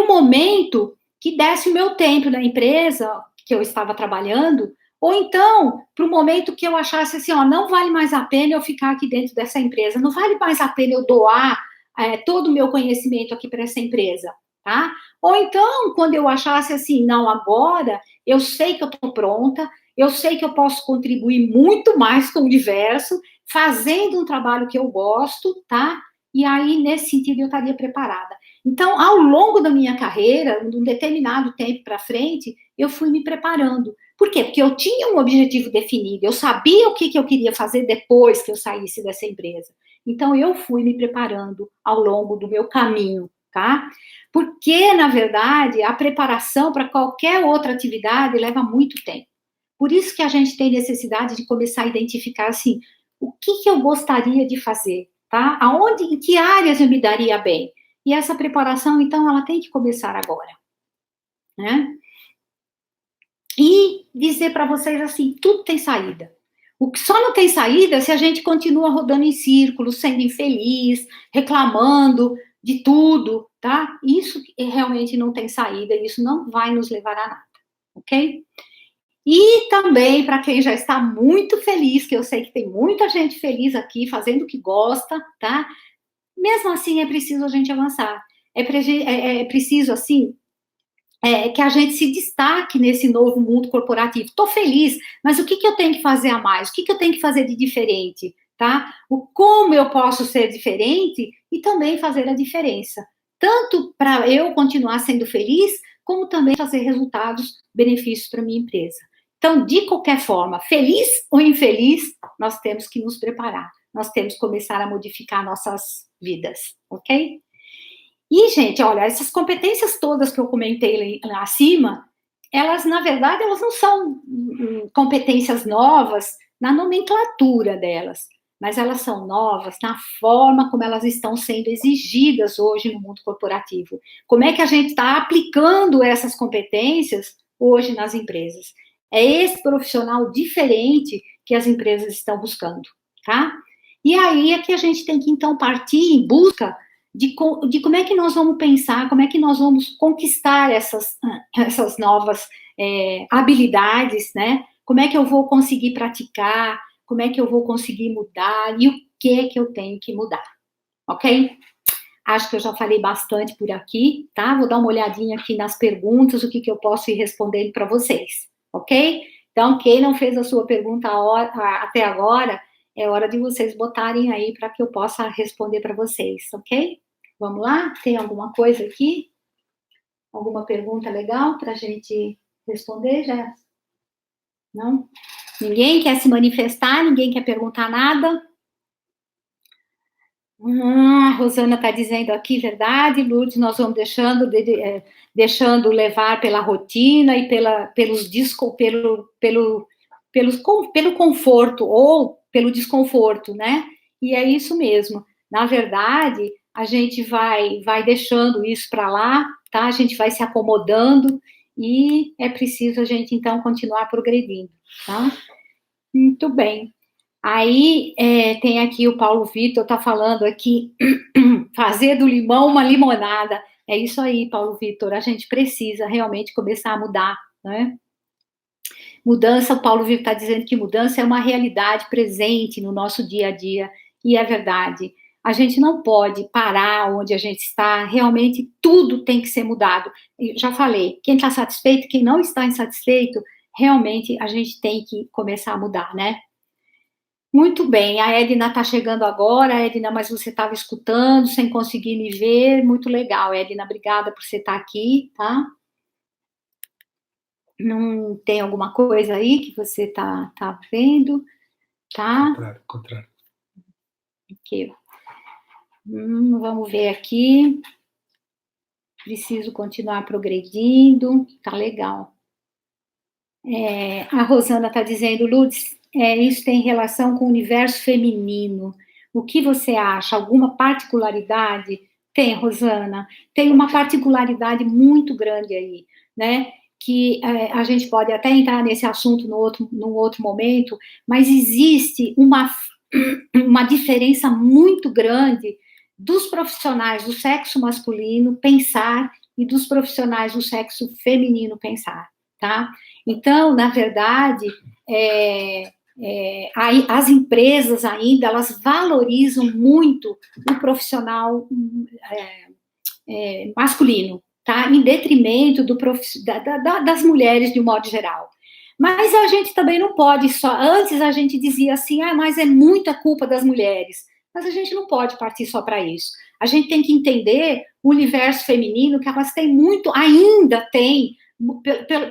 o momento que desse o meu tempo na empresa que eu estava trabalhando, ou então, para o momento que eu achasse assim, ó, não vale mais a pena eu ficar aqui dentro dessa empresa, não vale mais a pena eu doar todo o meu conhecimento aqui para essa empresa, tá? Ou então, quando eu achasse assim, não, agora eu sei que eu estou pronta, eu sei que eu posso contribuir muito mais com o universo, fazendo um trabalho que eu gosto, tá? E aí, nesse sentido, eu estaria preparada. Então, ao longo da minha carreira, de um determinado tempo para frente, eu fui me preparando. Por quê? Porque eu tinha um objetivo definido, eu sabia o que eu queria fazer depois que eu saísse dessa empresa. Então, eu fui me preparando ao longo do meu caminho, tá? Porque, na verdade, a preparação para qualquer outra atividade leva muito tempo. Por isso que a gente tem necessidade de começar a identificar, assim, o que eu gostaria de fazer, tá? Em que áreas eu me daria bem? E essa preparação, então, ela tem que começar agora, né? E dizer para vocês assim, tudo tem saída. O que só não tem saída se a gente continua rodando em círculos, sendo infeliz, reclamando de tudo, tá? Isso realmente não tem saída, isso não vai nos levar a nada, ok? E também, para quem já está muito feliz, que eu sei que tem muita gente feliz aqui, fazendo o que gosta, tá? Mesmo assim, é preciso a gente avançar. É preciso, assim, que a gente se destaque nesse novo mundo corporativo. Estou feliz, mas o que eu tenho que fazer a mais? O que eu tenho que fazer de diferente? Tá? Como eu posso ser diferente e também fazer a diferença. Tanto para eu continuar sendo feliz, como também fazer resultados, benefícios para a minha empresa. Então, de qualquer forma, feliz ou infeliz, nós temos que nos preparar. Nós temos que começar a modificar nossas vidas, ok? E, gente, olha, essas competências todas que eu comentei lá acima, elas, na verdade, elas não são competências novas na nomenclatura delas, mas elas são novas na forma como elas estão sendo exigidas hoje no mundo corporativo. Como é que a gente está aplicando essas competências hoje nas empresas? É esse profissional diferente que as empresas estão buscando, tá? E aí é que a gente tem que, então, partir em busca de como é que nós vamos pensar, como é que nós vamos conquistar essas novas habilidades, né? Como é que eu vou conseguir praticar, como é que eu vou conseguir mudar e o que eu tenho que mudar, ok? Acho que eu já falei bastante por aqui, tá? Vou dar uma olhadinha aqui nas perguntas, o que eu posso ir respondendo para vocês, ok? Então, quem não fez a sua pergunta até agora, é hora de vocês botarem aí para que eu possa responder para vocês, ok? Vamos lá? Tem alguma coisa aqui? Alguma pergunta legal para a gente responder, já? Não? Ninguém quer se manifestar? Ninguém quer perguntar nada? A Rosana está dizendo aqui, verdade, Lourdes, nós vamos deixando levar pela rotina e pelo conforto ou pelo desconforto, né? E é isso mesmo. Na verdade, a gente vai deixando isso para lá, tá? A gente vai se acomodando e é preciso a gente, então, continuar progredindo, tá? Muito bem. Aí tem aqui o Paulo Vitor, está falando aqui, fazer do limão uma limonada. É isso aí, Paulo Vitor, a gente precisa realmente começar a mudar, né? Mudança, o Paulo Vitor está dizendo que mudança é uma realidade presente no nosso dia a dia, e é verdade. A gente não pode parar onde a gente está, realmente tudo tem que ser mudado. Eu já falei, quem está satisfeito, quem não está insatisfeito, realmente a gente tem que começar a mudar, né? Muito bem, a Edna está chegando agora, Edna, mas você estava escutando sem conseguir me ver, muito legal, Edna, obrigada por você estar aqui, tá? Não tem alguma coisa aí que você tá vendo, tá? Contrário. Aqui. Vamos ver aqui, preciso continuar progredindo, tá legal. A Rosana está dizendo, Lourdes, isso tem relação com o universo feminino. O que você acha? Alguma particularidade? Tem, Rosana. Tem uma particularidade muito grande aí, né? Que a gente pode até entrar nesse assunto num outro momento, mas existe uma diferença muito grande dos profissionais do sexo masculino pensar e dos profissionais do sexo feminino pensar, tá? Então, na verdade, as empresas ainda, elas valorizam muito o profissional masculino, tá? Em detrimento das mulheres de um modo geral. Mas a gente também não pode só... Antes a gente dizia assim, mas é muita culpa das mulheres. Mas a gente não pode partir só para isso. A gente tem que entender o universo feminino, que elas têm muito, ainda tem,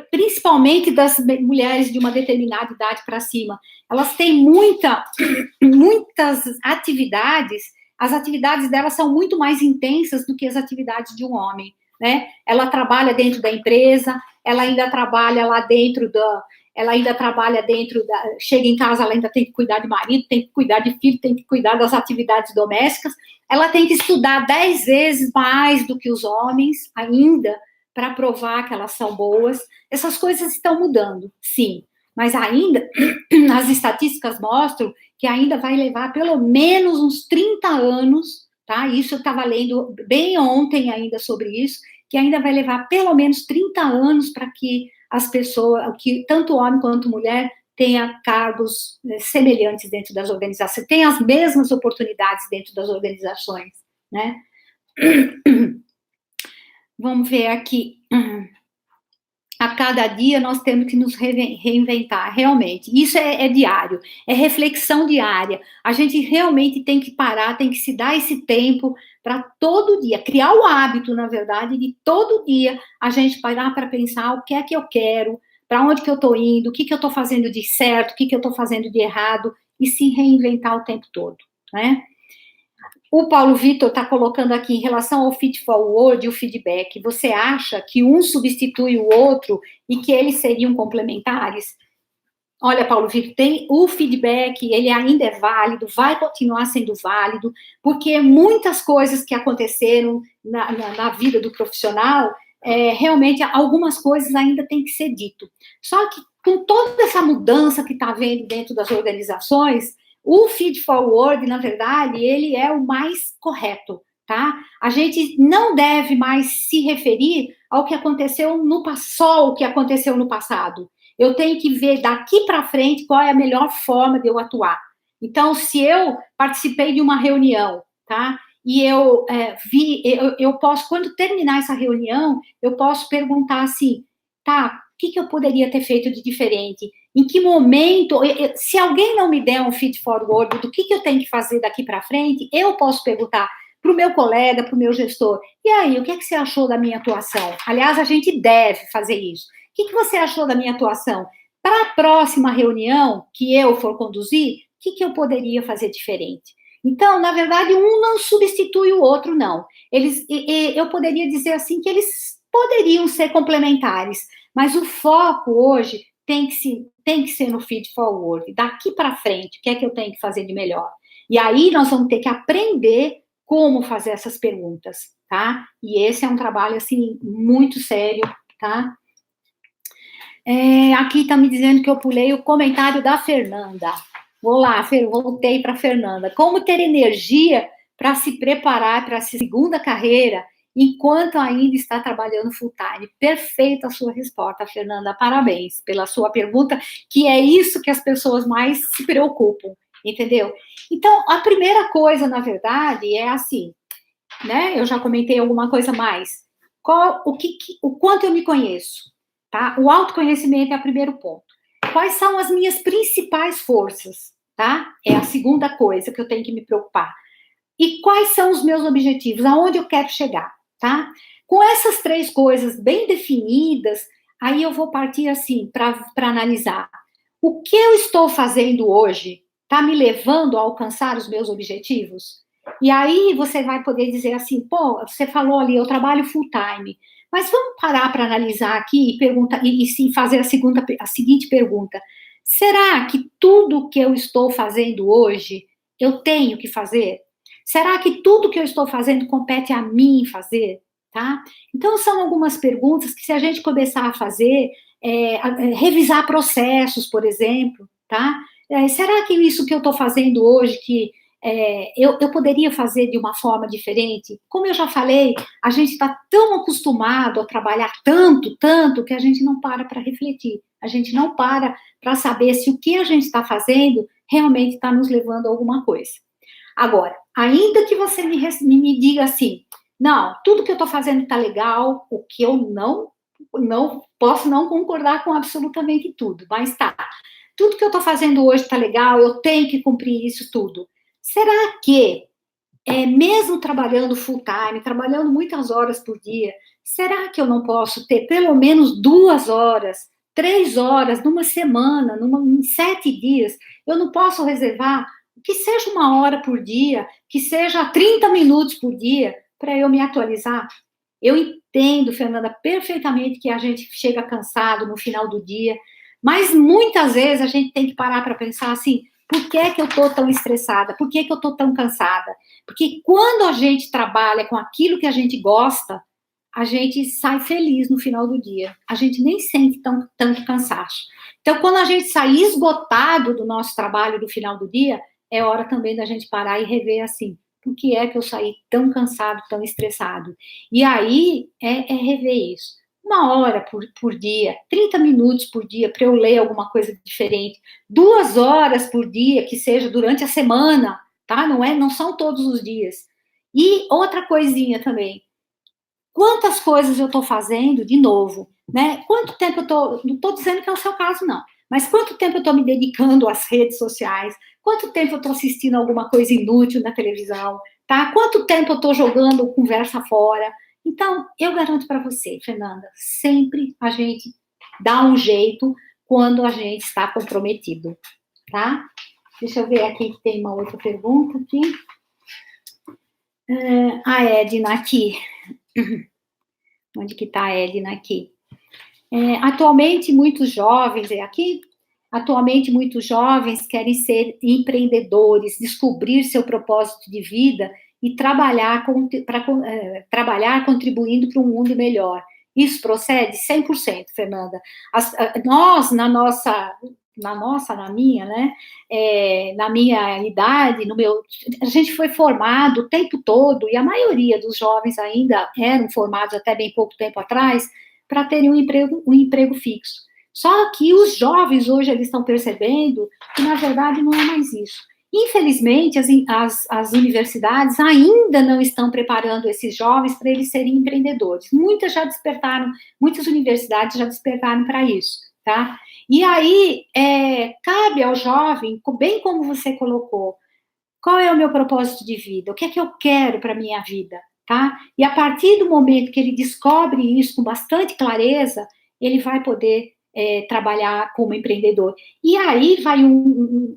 principalmente das mulheres de uma determinada idade para cima, elas têm muitas atividades, as atividades delas são muito mais intensas do que as atividades de um homem, né? Ela trabalha dentro da empresa, ela ainda trabalha lá dentro chega em casa, ela ainda tem que cuidar de marido, tem que cuidar de filho, tem que cuidar das atividades domésticas, ela tem que estudar 10 vezes mais do que os homens ainda, para provar que elas são boas. Essas coisas estão mudando, sim, mas ainda as estatísticas mostram que ainda vai levar pelo menos uns 30 anos, tá? Isso eu estava lendo bem ontem ainda sobre isso, que ainda vai levar pelo menos 30 anos para que as pessoas, que tanto homem quanto mulher, tenha cargos semelhantes dentro das organizações, tenha as mesmas oportunidades dentro das organizações, né? Vamos ver aqui. A cada dia nós temos que nos reinventar, realmente. Isso é diário, é reflexão diária. A gente realmente tem que parar, tem que se dar esse tempo para todo dia, criar o hábito, na verdade, de todo dia a gente parar para pensar o que é que eu quero, para onde que eu estou indo, o que que eu estou fazendo de certo, o que que eu estou fazendo de errado, e se reinventar o tempo todo, né? O Paulo Vitor está colocando aqui, em relação ao feed forward e o feedback, você acha que um substitui o outro e que eles seriam complementares? Olha, Paulo Vitor, o feedback, ele ainda é válido, vai continuar sendo válido, porque muitas coisas que aconteceram na vida do profissional, realmente, algumas coisas ainda têm que ser dito. Só que, com toda essa mudança que está havendo dentro das organizações, o feed forward, na verdade, ele é o mais correto, tá? A gente não deve mais se referir ao que aconteceu só o que aconteceu no passado. Eu tenho que ver daqui para frente qual é a melhor forma de eu atuar. Então, se eu participei de uma reunião, tá? E eu posso, quando terminar essa reunião, eu posso perguntar assim, tá, o que eu poderia ter feito de diferente? Em que momento, se alguém não me der um feed forward do que eu tenho que fazer daqui para frente, eu posso perguntar para o meu colega, para o meu gestor, e aí, o que você achou da minha atuação? Aliás, a gente deve fazer isso. O que você achou da minha atuação? Para a próxima reunião que eu for conduzir, o que eu poderia fazer diferente? Então, na verdade, um não substitui o outro, não. Eu poderia dizer assim que eles poderiam ser complementares, mas o foco hoje tem que ser no feed forward, daqui para frente, o que é que eu tenho que fazer de melhor? E aí nós vamos ter que aprender como fazer essas perguntas, tá? E esse é um trabalho, assim, muito sério, tá? Aqui está me dizendo que eu pulei o comentário da Fernanda. Vou lá, voltei para a Fernanda. Como ter energia para se preparar para a segunda carreira enquanto ainda está trabalhando full time? Perfeita a sua resposta, Fernanda. Parabéns pela sua pergunta, que é isso que as pessoas mais se preocupam, entendeu? Então, a primeira coisa, na verdade, é assim, né? Eu já comentei alguma coisa mais. O quanto eu me conheço, tá? O autoconhecimento é o primeiro ponto. Quais são as minhas principais forças, tá? É a segunda coisa que eu tenho que me preocupar. E quais são os meus objetivos? Aonde eu quero chegar, tá? Com essas três coisas bem definidas, aí eu vou partir assim para analisar. O que eu estou fazendo hoje está me levando a alcançar os meus objetivos? E aí você vai poder dizer assim, pô, você falou ali, eu trabalho full time, mas vamos parar para analisar aqui e perguntar e sim fazer a seguinte pergunta: será que tudo que eu estou fazendo hoje eu tenho que fazer? Será que tudo que eu estou fazendo compete a mim fazer? Tá? Então são algumas perguntas que se a gente começar a fazer, revisar processos, por exemplo, tá? Será que isso que eu estou fazendo hoje, que eu poderia fazer de uma forma diferente? Como eu já falei, a gente está tão acostumado a trabalhar tanto, tanto, que a gente não para refletir. A gente não para saber se o que a gente está fazendo realmente está nos levando a alguma coisa. Agora, ainda que você me diga assim, não, tudo que eu estou fazendo está legal, o que eu não posso não concordar com absolutamente tudo, mas tá. Tudo que eu estou fazendo hoje está legal, eu tenho que cumprir isso tudo. Será que, mesmo trabalhando full time, trabalhando muitas horas por dia, será que eu não posso ter pelo menos 2 horas, 3 horas numa semana, em 7 dias? Eu não posso reservar que seja 1 hora por dia, que seja 30 minutos por dia, para eu me atualizar? Eu entendo, Fernanda, perfeitamente que a gente chega cansado no final do dia, mas muitas vezes a gente tem que parar para pensar assim, por que eu estou tão estressada? Por que eu estou tão cansada? Porque quando a gente trabalha com aquilo que a gente gosta, a gente sai feliz no final do dia. A gente nem sente tanto cansaço. Então, quando a gente sai esgotado do nosso trabalho no final do dia, é hora também da gente parar e rever assim, por que é que eu saí tão cansado, tão estressado? E aí é rever isso. 1 hora por dia, 30 minutos por dia para eu ler alguma coisa diferente, 2 horas por dia, que seja durante a semana, tá? Não são todos os dias. E outra coisinha também, quantas coisas eu estou fazendo de novo, né? Quanto tempo eu estou, não estou dizendo que é o seu caso, não, mas quanto tempo eu estou me dedicando às redes sociais, quanto tempo eu estou assistindo alguma coisa inútil na televisão, tá? Quanto tempo eu estou jogando conversa fora? Então, eu garanto para você, Fernanda, sempre a gente dá um jeito quando a gente está comprometido, tá? Deixa eu ver aqui que tem uma outra pergunta aqui. A Edna aqui. Onde que está a Edna aqui? Atualmente, muitos jovens querem ser empreendedores, descobrir seu propósito de vida e trabalhar contribuindo para um mundo melhor. Isso procede 100%, Fernanda. Nós, na minha, né, na minha idade, a gente foi formado o tempo todo, e a maioria dos jovens ainda eram formados até bem pouco tempo atrás, para terem um emprego fixo. Só que os jovens hoje, eles estão percebendo que, na verdade, não é mais isso. Infelizmente, as universidades ainda não estão preparando esses jovens para eles serem empreendedores. Muitas universidades já despertaram para isso, tá? E aí, cabe ao jovem, bem como você colocou, qual é o meu propósito de vida? O que é que eu quero para a minha vida, tá? E a partir do momento que ele descobre isso com bastante clareza, ele vai poder trabalhar como empreendedor. E aí vai um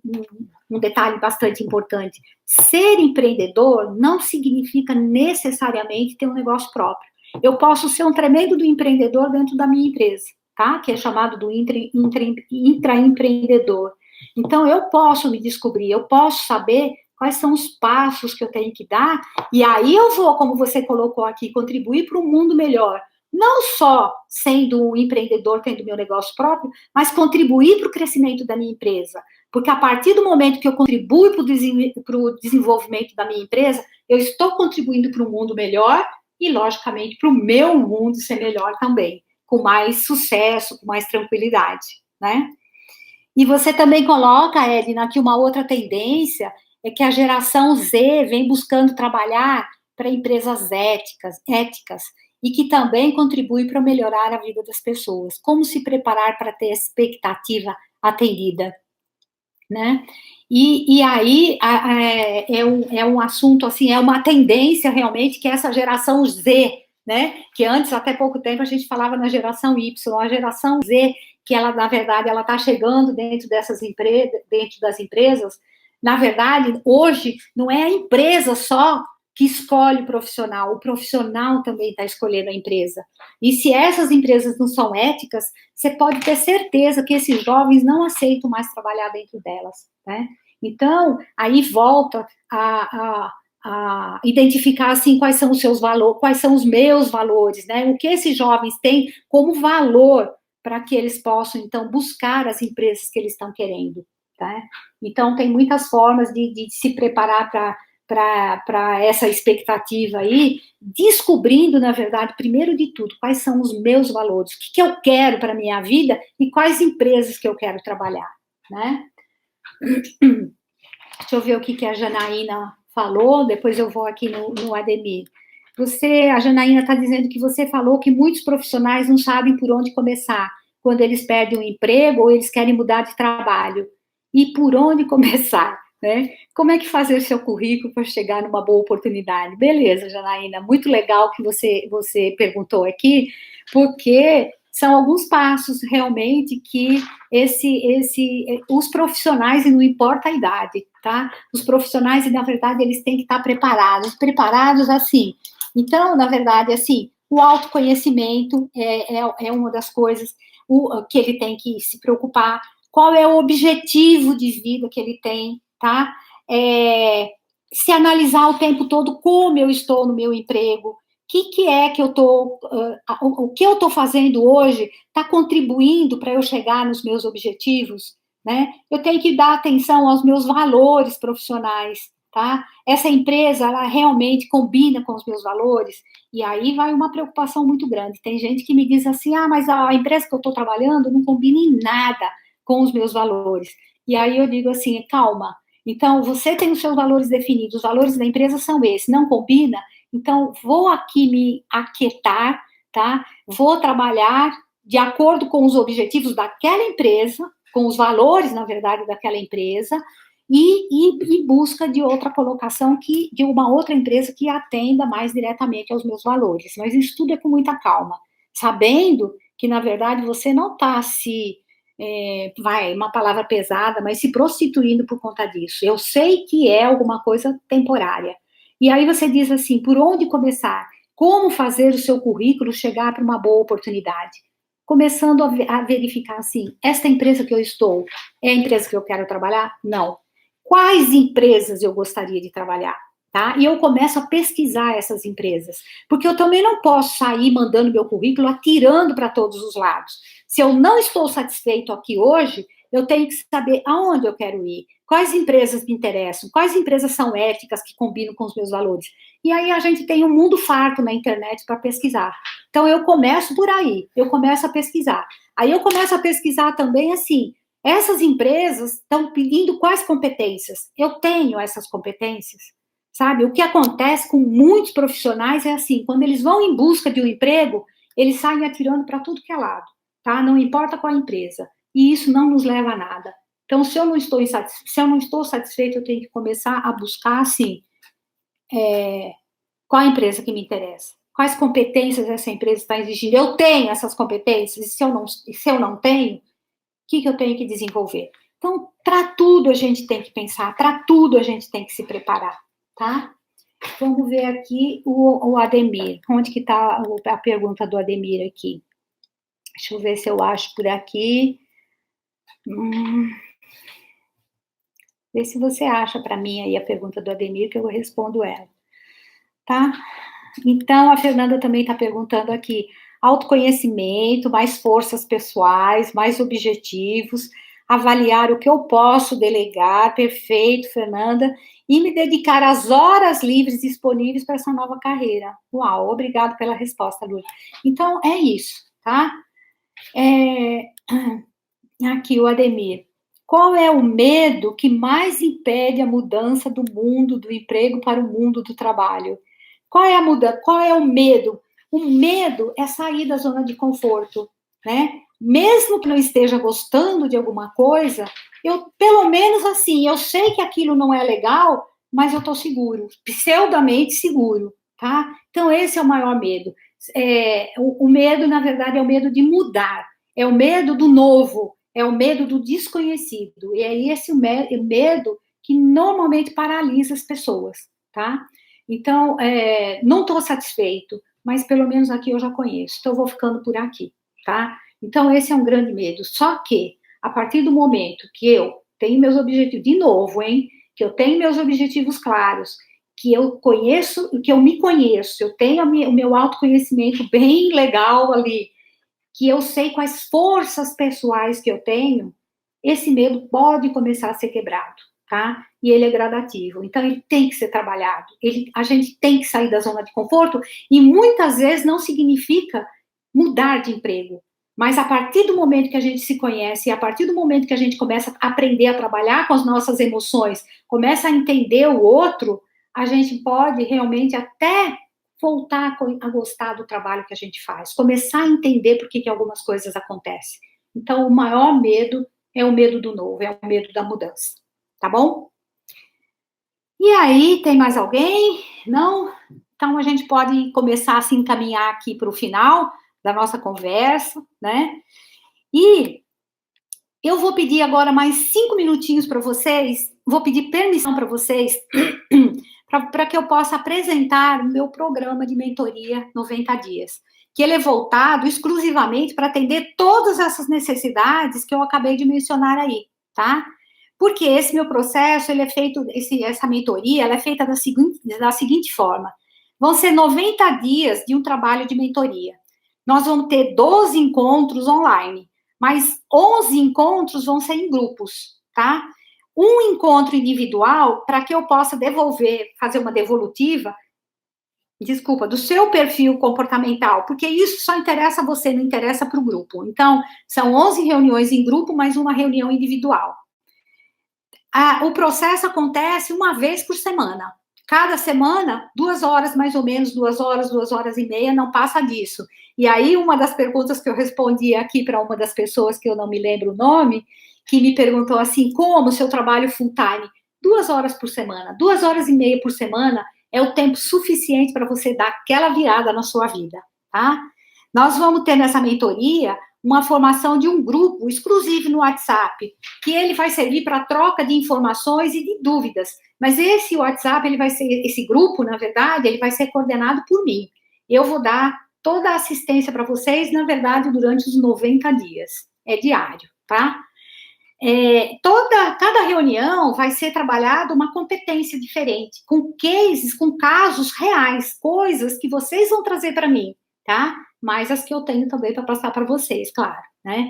detalhe bastante importante. Ser empreendedor não significa necessariamente ter um negócio próprio. Eu posso ser um tremendo do empreendedor dentro da minha empresa, tá? Que é chamado do intraempreendedor. Então, eu posso me descobrir, eu posso saber quais são os passos que eu tenho que dar, e aí eu vou, como você colocou aqui, contribuir para um mundo melhor. Não só sendo um empreendedor, tendo meu negócio próprio, mas contribuir para o crescimento da minha empresa. Porque a partir do momento que eu contribuo para o desenvolvimento da minha empresa, eu estou contribuindo para um mundo melhor e, logicamente, para o meu mundo ser melhor também, com mais sucesso, com mais tranquilidade, né? E você também coloca, Edna, que uma outra tendência é que a geração Z vem buscando trabalhar para empresas éticas e que também contribui para melhorar a vida das pessoas. Como se preparar para ter a expectativa atendida, né? E aí é um assunto, assim, é uma tendência realmente que essa geração Z, né? Que antes, até pouco tempo, a gente falava na geração Y, a geração Z, que ela, na verdade, ela está chegando dentro das empresas. Na verdade, hoje, não é a empresa só que escolhe o profissional também está escolhendo a empresa. E se essas empresas não são éticas, você pode ter certeza que esses jovens não aceitam mais trabalhar dentro delas, né? Então, aí volta a identificar, assim, quais são os seus valores, quais são os meus valores, né? O que esses jovens têm como valor para que eles possam, então, buscar as empresas que eles estão querendo, tá? Então, tem muitas formas de se preparar para essa expectativa aí, descobrindo, na verdade, primeiro de tudo, quais são os meus valores, o que eu quero para a minha vida e quais empresas que eu quero trabalhar, né? Deixa eu ver o que a Janaína falou, depois eu vou aqui no Ademir. A Janaína está dizendo que você falou que muitos profissionais não sabem por onde começar, quando eles perdem um emprego ou eles querem mudar de trabalho. E por onde começar, né? Como é que fazer seu currículo para chegar numa boa oportunidade? Beleza, Janaína, muito legal que você perguntou aqui, porque são alguns passos realmente que os profissionais, e não importa a idade, tá? Os profissionais, na verdade, eles têm que estar preparados assim. Então, na verdade, assim, o autoconhecimento é uma das coisas que ele tem que se preocupar. Qual é o objetivo de vida que ele tem, tá? Se analisar o tempo todo como eu estou no meu emprego, que é que eu estou, o que eu estou fazendo hoje está contribuindo para eu chegar nos meus objetivos, né? Eu tenho que dar atenção aos meus valores profissionais, tá? Essa empresa, ela realmente combina com os meus valores? E aí vai uma preocupação muito grande. Tem gente que me diz assim, mas a empresa que eu estou trabalhando não combina em nada com os meus valores. E aí eu digo assim, calma, então você tem os seus valores definidos, os valores da empresa são esses, não combina? Então, vou aqui me aquietar, tá? Vou trabalhar de acordo com os objetivos daquela empresa, com os valores, na verdade, daquela empresa, e em busca de outra colocação, de uma outra empresa que atenda mais diretamente aos meus valores. Mas isso tudo é com muita calma, sabendo que, na verdade, você não está uma palavra pesada, mas se prostituindo por conta disso. Eu sei que é alguma coisa temporária. E aí você diz assim, por onde começar? Como fazer o seu currículo chegar para uma boa oportunidade? Começando a verificar assim, esta empresa que eu estou, é a empresa que eu quero trabalhar? Não. Quais empresas eu gostaria de trabalhar? Tá? E eu começo a pesquisar essas empresas, porque eu também não posso sair mandando meu currículo atirando para todos os lados. Se eu não estou satisfeito aqui hoje, eu tenho que saber aonde eu quero ir, quais empresas me interessam, quais empresas são éticas que combinam com os meus valores. E aí a gente tem um mundo farto na internet para pesquisar. Então eu começo por aí, eu começo a pesquisar. Aí eu começo a pesquisar também assim, essas empresas estão pedindo quais competências? Eu tenho essas competências? Sabe? O que acontece com muitos profissionais é assim, quando eles vão em busca de um emprego, eles saem atirando para tudo que é lado, tá? Não importa qual empresa. E isso não nos leva a nada. Então, se eu não estou satisfeito, eu tenho que começar a buscar, assim, qual a empresa que me interessa? Quais competências essa empresa está exigindo? Eu tenho essas competências? E se eu não tenho, o que eu tenho que desenvolver? Então, para tudo a gente tem que pensar, para tudo a gente tem que se preparar, tá? Vamos ver aqui o Ademir. Onde que está a pergunta do Ademir aqui? Deixa eu ver se eu acho por aqui. Vê se você acha para mim aí a pergunta do Ademir, que eu respondo ela. Tá? Então, a Fernanda também está perguntando aqui, autoconhecimento, mais forças pessoais, mais objetivos, avaliar o que eu posso delegar, perfeito, Fernanda, e me dedicar às horas livres disponíveis para essa nova carreira. Uau, obrigado pela resposta, Lúcia. Então, é isso, tá? Aqui, o Ademir. Qual é o medo que mais impede a mudança do mundo do emprego para o mundo do trabalho? Qual é a mudança? Qual é o medo? O medo é sair da zona de conforto, né? Mesmo que não esteja gostando de alguma coisa, eu, pelo menos assim, eu sei que aquilo não é legal, mas eu estou seguro, pseudamente seguro, tá? Então, esse é o maior medo. O medo, na verdade, é o medo de mudar, é o medo do novo, é o medo do desconhecido. E é esse o medo que normalmente paralisa as pessoas, tá? Então, não estou satisfeito, mas pelo menos aqui eu já conheço, então eu vou ficando por aqui, tá? Então, esse é um grande medo. Só que, a partir do momento que eu tenho meus objetivos, de novo, hein? Que eu tenho meus objetivos claros, que eu conheço, que eu me conheço, eu tenho o meu autoconhecimento bem legal ali, que eu sei quais forças pessoais que eu tenho, esse medo pode começar a ser quebrado, tá? E ele é gradativo, então ele tem que ser trabalhado. A gente tem que sair da zona de conforto e muitas vezes não significa mudar de emprego, mas a partir do momento que a gente se conhece, e a partir do momento que a gente começa a aprender a trabalhar com as nossas emoções, começa a entender o outro, a gente pode realmente até voltar a gostar do trabalho que a gente faz, começar a entender por que algumas coisas acontecem. Então, o maior medo é o medo do novo, é o medo da mudança, tá bom? E aí, tem mais alguém? Não? Então, a gente pode começar a se encaminhar aqui para o final da nossa conversa, né? E eu vou pedir agora mais 5 minutinhos para vocês, vou pedir permissão para vocês, para que eu possa apresentar o meu programa de mentoria 90 dias, que ele é voltado exclusivamente para atender todas essas necessidades que eu acabei de mencionar aí, tá? Porque esse meu processo, ele é feito, essa mentoria, ela é feita da seguinte forma, vão ser 90 dias de um trabalho de mentoria. Nós vamos ter 12 encontros online, mas 11 encontros vão ser em grupos, tá? Um encontro individual, para que eu possa fazer uma devolutiva, desculpa, do seu perfil comportamental, porque isso só interessa a você, não interessa para o grupo. Então, são 11 reuniões em grupo, mais uma reunião individual. O processo acontece uma vez por semana. Cada semana, 2 horas, mais ou menos, 2 horas e meia, não passa disso. E aí, uma das perguntas que eu respondi aqui para uma das pessoas, que eu não me lembro o nome, que me perguntou assim, como o seu trabalho full time? 2 horas por semana, 2 horas e meia por semana é o tempo suficiente para você dar aquela virada na sua vida, tá? Nós vamos ter nessa mentoria uma formação de um grupo exclusivo no WhatsApp, que ele vai servir para troca de informações e de dúvidas. Mas esse WhatsApp, esse grupo, na verdade, ele vai ser coordenado por mim. Eu vou dar toda a assistência para vocês, na verdade, durante os 90 dias. É diário, tá? Cada reunião vai ser trabalhada uma competência diferente, com cases, com casos reais, coisas que vocês vão trazer para mim, tá? Mais as que eu tenho também para passar para vocês, claro, né?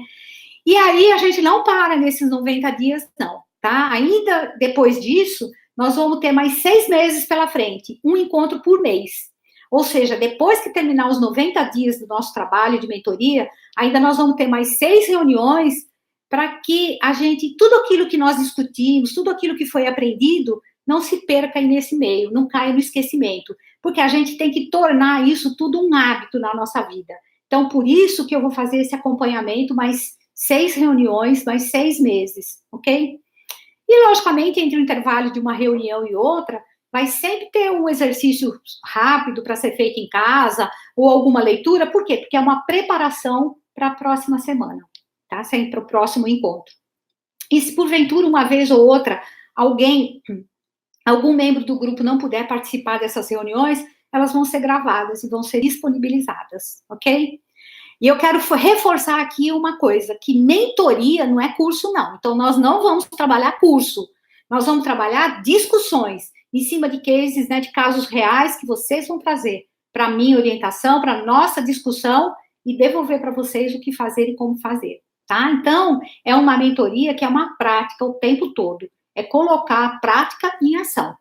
E aí a gente não para nesses 90 dias, não, tá? Ainda depois disso, nós vamos ter mais 6 meses pela frente, um encontro por mês. Ou seja, depois que terminar os 90 dias do nosso trabalho de mentoria, ainda nós vamos ter mais 6 reuniões para que a gente, tudo aquilo que nós discutimos, tudo aquilo que foi aprendido, não se perca aí nesse meio, não caia no esquecimento, porque a gente tem que tornar isso tudo um hábito na nossa vida. Então, por isso que eu vou fazer esse acompanhamento, mais 6 reuniões, mais 6 meses, ok? E, logicamente, entre o intervalo de uma reunião e outra, vai sempre ter um exercício rápido para ser feito em casa, ou alguma leitura, por quê? Porque é uma preparação para a próxima semana, tá? Sempre para o próximo encontro. E se, porventura, uma vez ou outra, algum membro do grupo não puder participar dessas reuniões, elas vão ser gravadas e vão ser disponibilizadas, ok? E eu quero reforçar aqui uma coisa, que mentoria não é curso, não. Então, nós não vamos trabalhar curso. Nós vamos trabalhar discussões em cima de cases, né, de casos reais que vocês vão trazer para a minha orientação, para a nossa discussão e devolver para vocês o que fazer e como fazer, tá? Então, é uma mentoria que é uma prática o tempo todo. É colocar a prática em ação.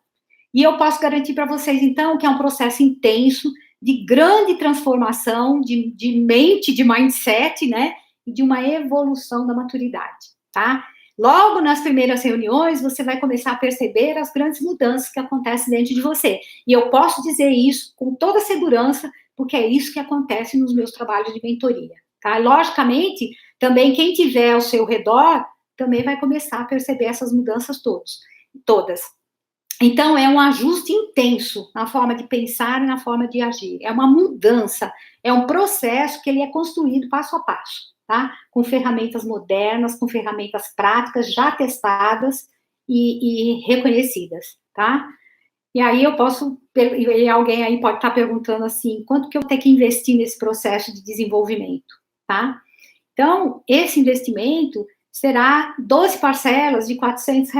E eu posso garantir para vocês, então, que é um processo intenso, de grande transformação de mente, de mindset, né? E de uma evolução da maturidade, tá? Logo nas primeiras reuniões, você vai começar a perceber as grandes mudanças que acontecem dentro de você. E eu posso dizer isso com toda segurança, porque é isso que acontece nos meus trabalhos de mentoria, tá? Logicamente, também quem tiver ao seu redor também vai começar a perceber essas mudanças todas. Então, é um ajuste intenso na forma de pensar e na forma de agir. É uma mudança, é um processo que ele é construído passo a passo, tá? Com ferramentas modernas, com ferramentas práticas já testadas e reconhecidas, tá? E aí eu posso, e alguém aí pode estar perguntando assim, quanto que eu tenho que investir nesse processo de desenvolvimento, tá? Então, esse investimento será 12 parcelas de R$ 400,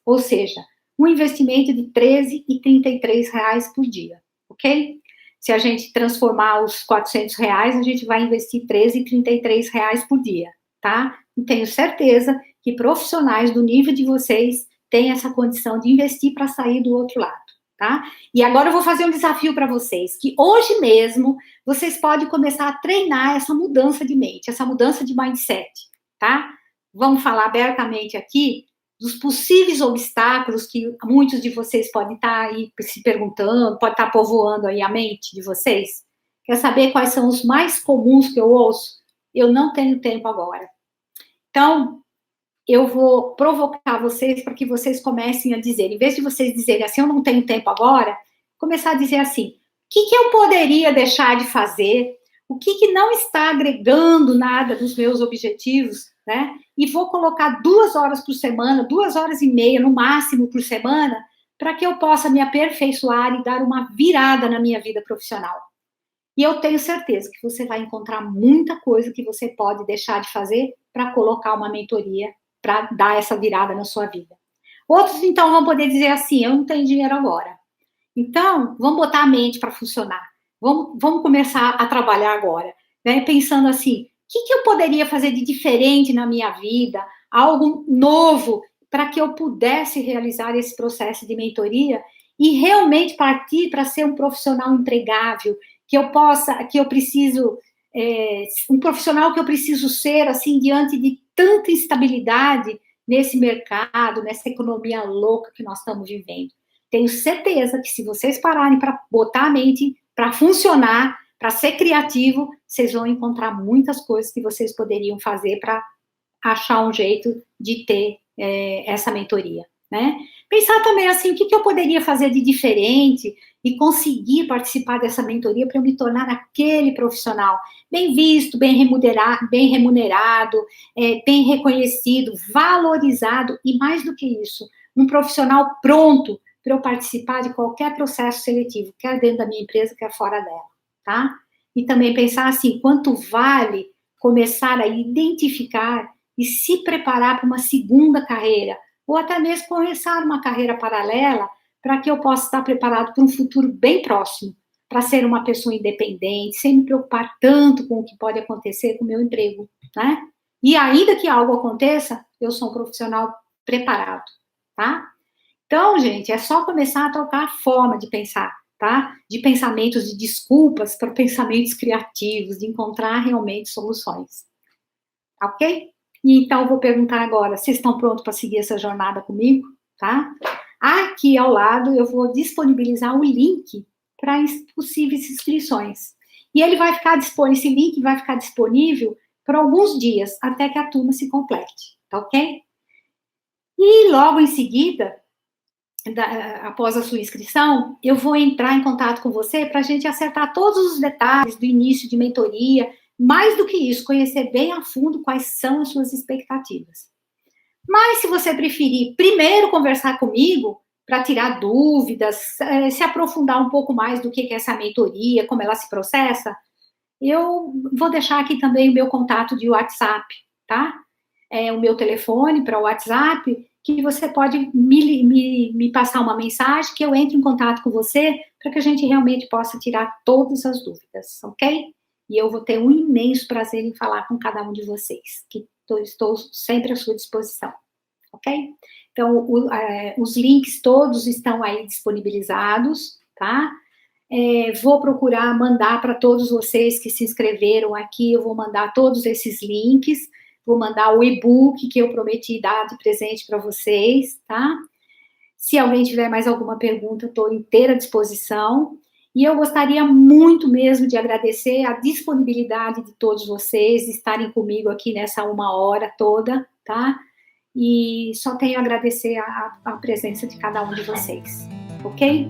ou seja, um investimento de R$ 13,33 por dia, ok? Se a gente transformar os R$ 400, a gente vai investir R$ 13,33 por dia, tá? E tenho certeza que profissionais do nível de vocês têm essa condição de investir para sair do outro lado, tá? E agora eu vou fazer um desafio para vocês, que hoje mesmo vocês podem começar a treinar essa mudança de mente, essa mudança de mindset, tá? Vamos falar abertamente aqui dos possíveis obstáculos que muitos de vocês podem estar aí se perguntando, pode estar povoando aí a mente de vocês. Quer saber quais são os mais comuns que eu ouço? Eu não tenho tempo agora. Então, eu vou provocar vocês para que vocês comecem a dizer, em vez de vocês dizerem assim, eu não tenho tempo agora, começar a dizer assim, o que eu poderia deixar de fazer? O que não está agregando nada dos meus objetivos, né? E vou colocar 2 horas por semana, 2 horas e meia no máximo por semana, para que eu possa me aperfeiçoar e dar uma virada na minha vida profissional. E eu tenho certeza que você vai encontrar muita coisa que você pode deixar de fazer para colocar uma mentoria para dar essa virada na sua vida. Outros, então, vão poder dizer assim, eu não tenho dinheiro agora. Então, vamos botar a mente para funcionar. Vamos começar a trabalhar agora, né? Pensando assim, o que eu poderia fazer de diferente na minha vida? Algo novo para que eu pudesse realizar esse processo de mentoria e realmente partir para ser um profissional empregável, que eu preciso, um profissional que eu preciso ser, assim, diante de tanta instabilidade nesse mercado, nessa economia louca que nós estamos vivendo. Tenho certeza que se vocês pararem para botar a mente para funcionar, para ser criativo, vocês vão encontrar muitas coisas que vocês poderiam fazer para achar um jeito de ter essa mentoria, né? Pensar também assim, o que eu poderia fazer de diferente e conseguir participar dessa mentoria para eu me tornar aquele profissional bem visto, bem remunerado, bem reconhecido, valorizado e, mais do que isso, um profissional pronto para eu participar de qualquer processo seletivo, quer dentro da minha empresa, quer fora dela, tá? E também pensar assim, quanto vale começar a identificar e se preparar para uma segunda carreira, ou até mesmo começar uma carreira paralela, para que eu possa estar preparado para um futuro bem próximo, para ser uma pessoa independente, sem me preocupar tanto com o que pode acontecer com o meu emprego, né? E ainda que algo aconteça, eu sou um profissional preparado, tá? Então, gente, é só começar a trocar a forma de pensar, tá? De pensamentos de desculpas para pensamentos criativos, de encontrar realmente soluções, ok? E então, vou perguntar agora, vocês estão prontos para seguir essa jornada comigo, tá? Aqui ao lado, eu vou disponibilizar o link para possíveis inscrições. E ele vai ficar disponível, esse link vai ficar disponível por alguns dias, até que a turma se complete, tá ok? E logo em seguida, após a sua inscrição, eu vou entrar em contato com você para a gente acertar todos os detalhes do início de mentoria, mais do que isso, conhecer bem a fundo quais são as suas expectativas. Mas se você preferir primeiro conversar comigo, para tirar dúvidas, se aprofundar um pouco mais do que é essa mentoria, como ela se processa, eu vou deixar aqui também o meu contato de WhatsApp, tá? O meu telefone para o WhatsApp, que você pode me passar uma mensagem, que eu entre em contato com você, para que a gente realmente possa tirar todas as dúvidas, ok? E eu vou ter um imenso prazer em falar com cada um de vocês, que estou sempre à sua disposição, ok? Então, os links todos estão aí disponibilizados, tá? Vou procurar mandar para todos vocês que se inscreveram aqui, eu vou mandar todos esses links, vou mandar o e-book que eu prometi dar de presente para vocês, tá? Se alguém tiver mais alguma pergunta, estou inteira à disposição. E eu gostaria muito mesmo de agradecer a disponibilidade de todos vocês, de estarem comigo aqui nessa 1 hora toda, tá? E só tenho a agradecer a presença de cada um de vocês, ok?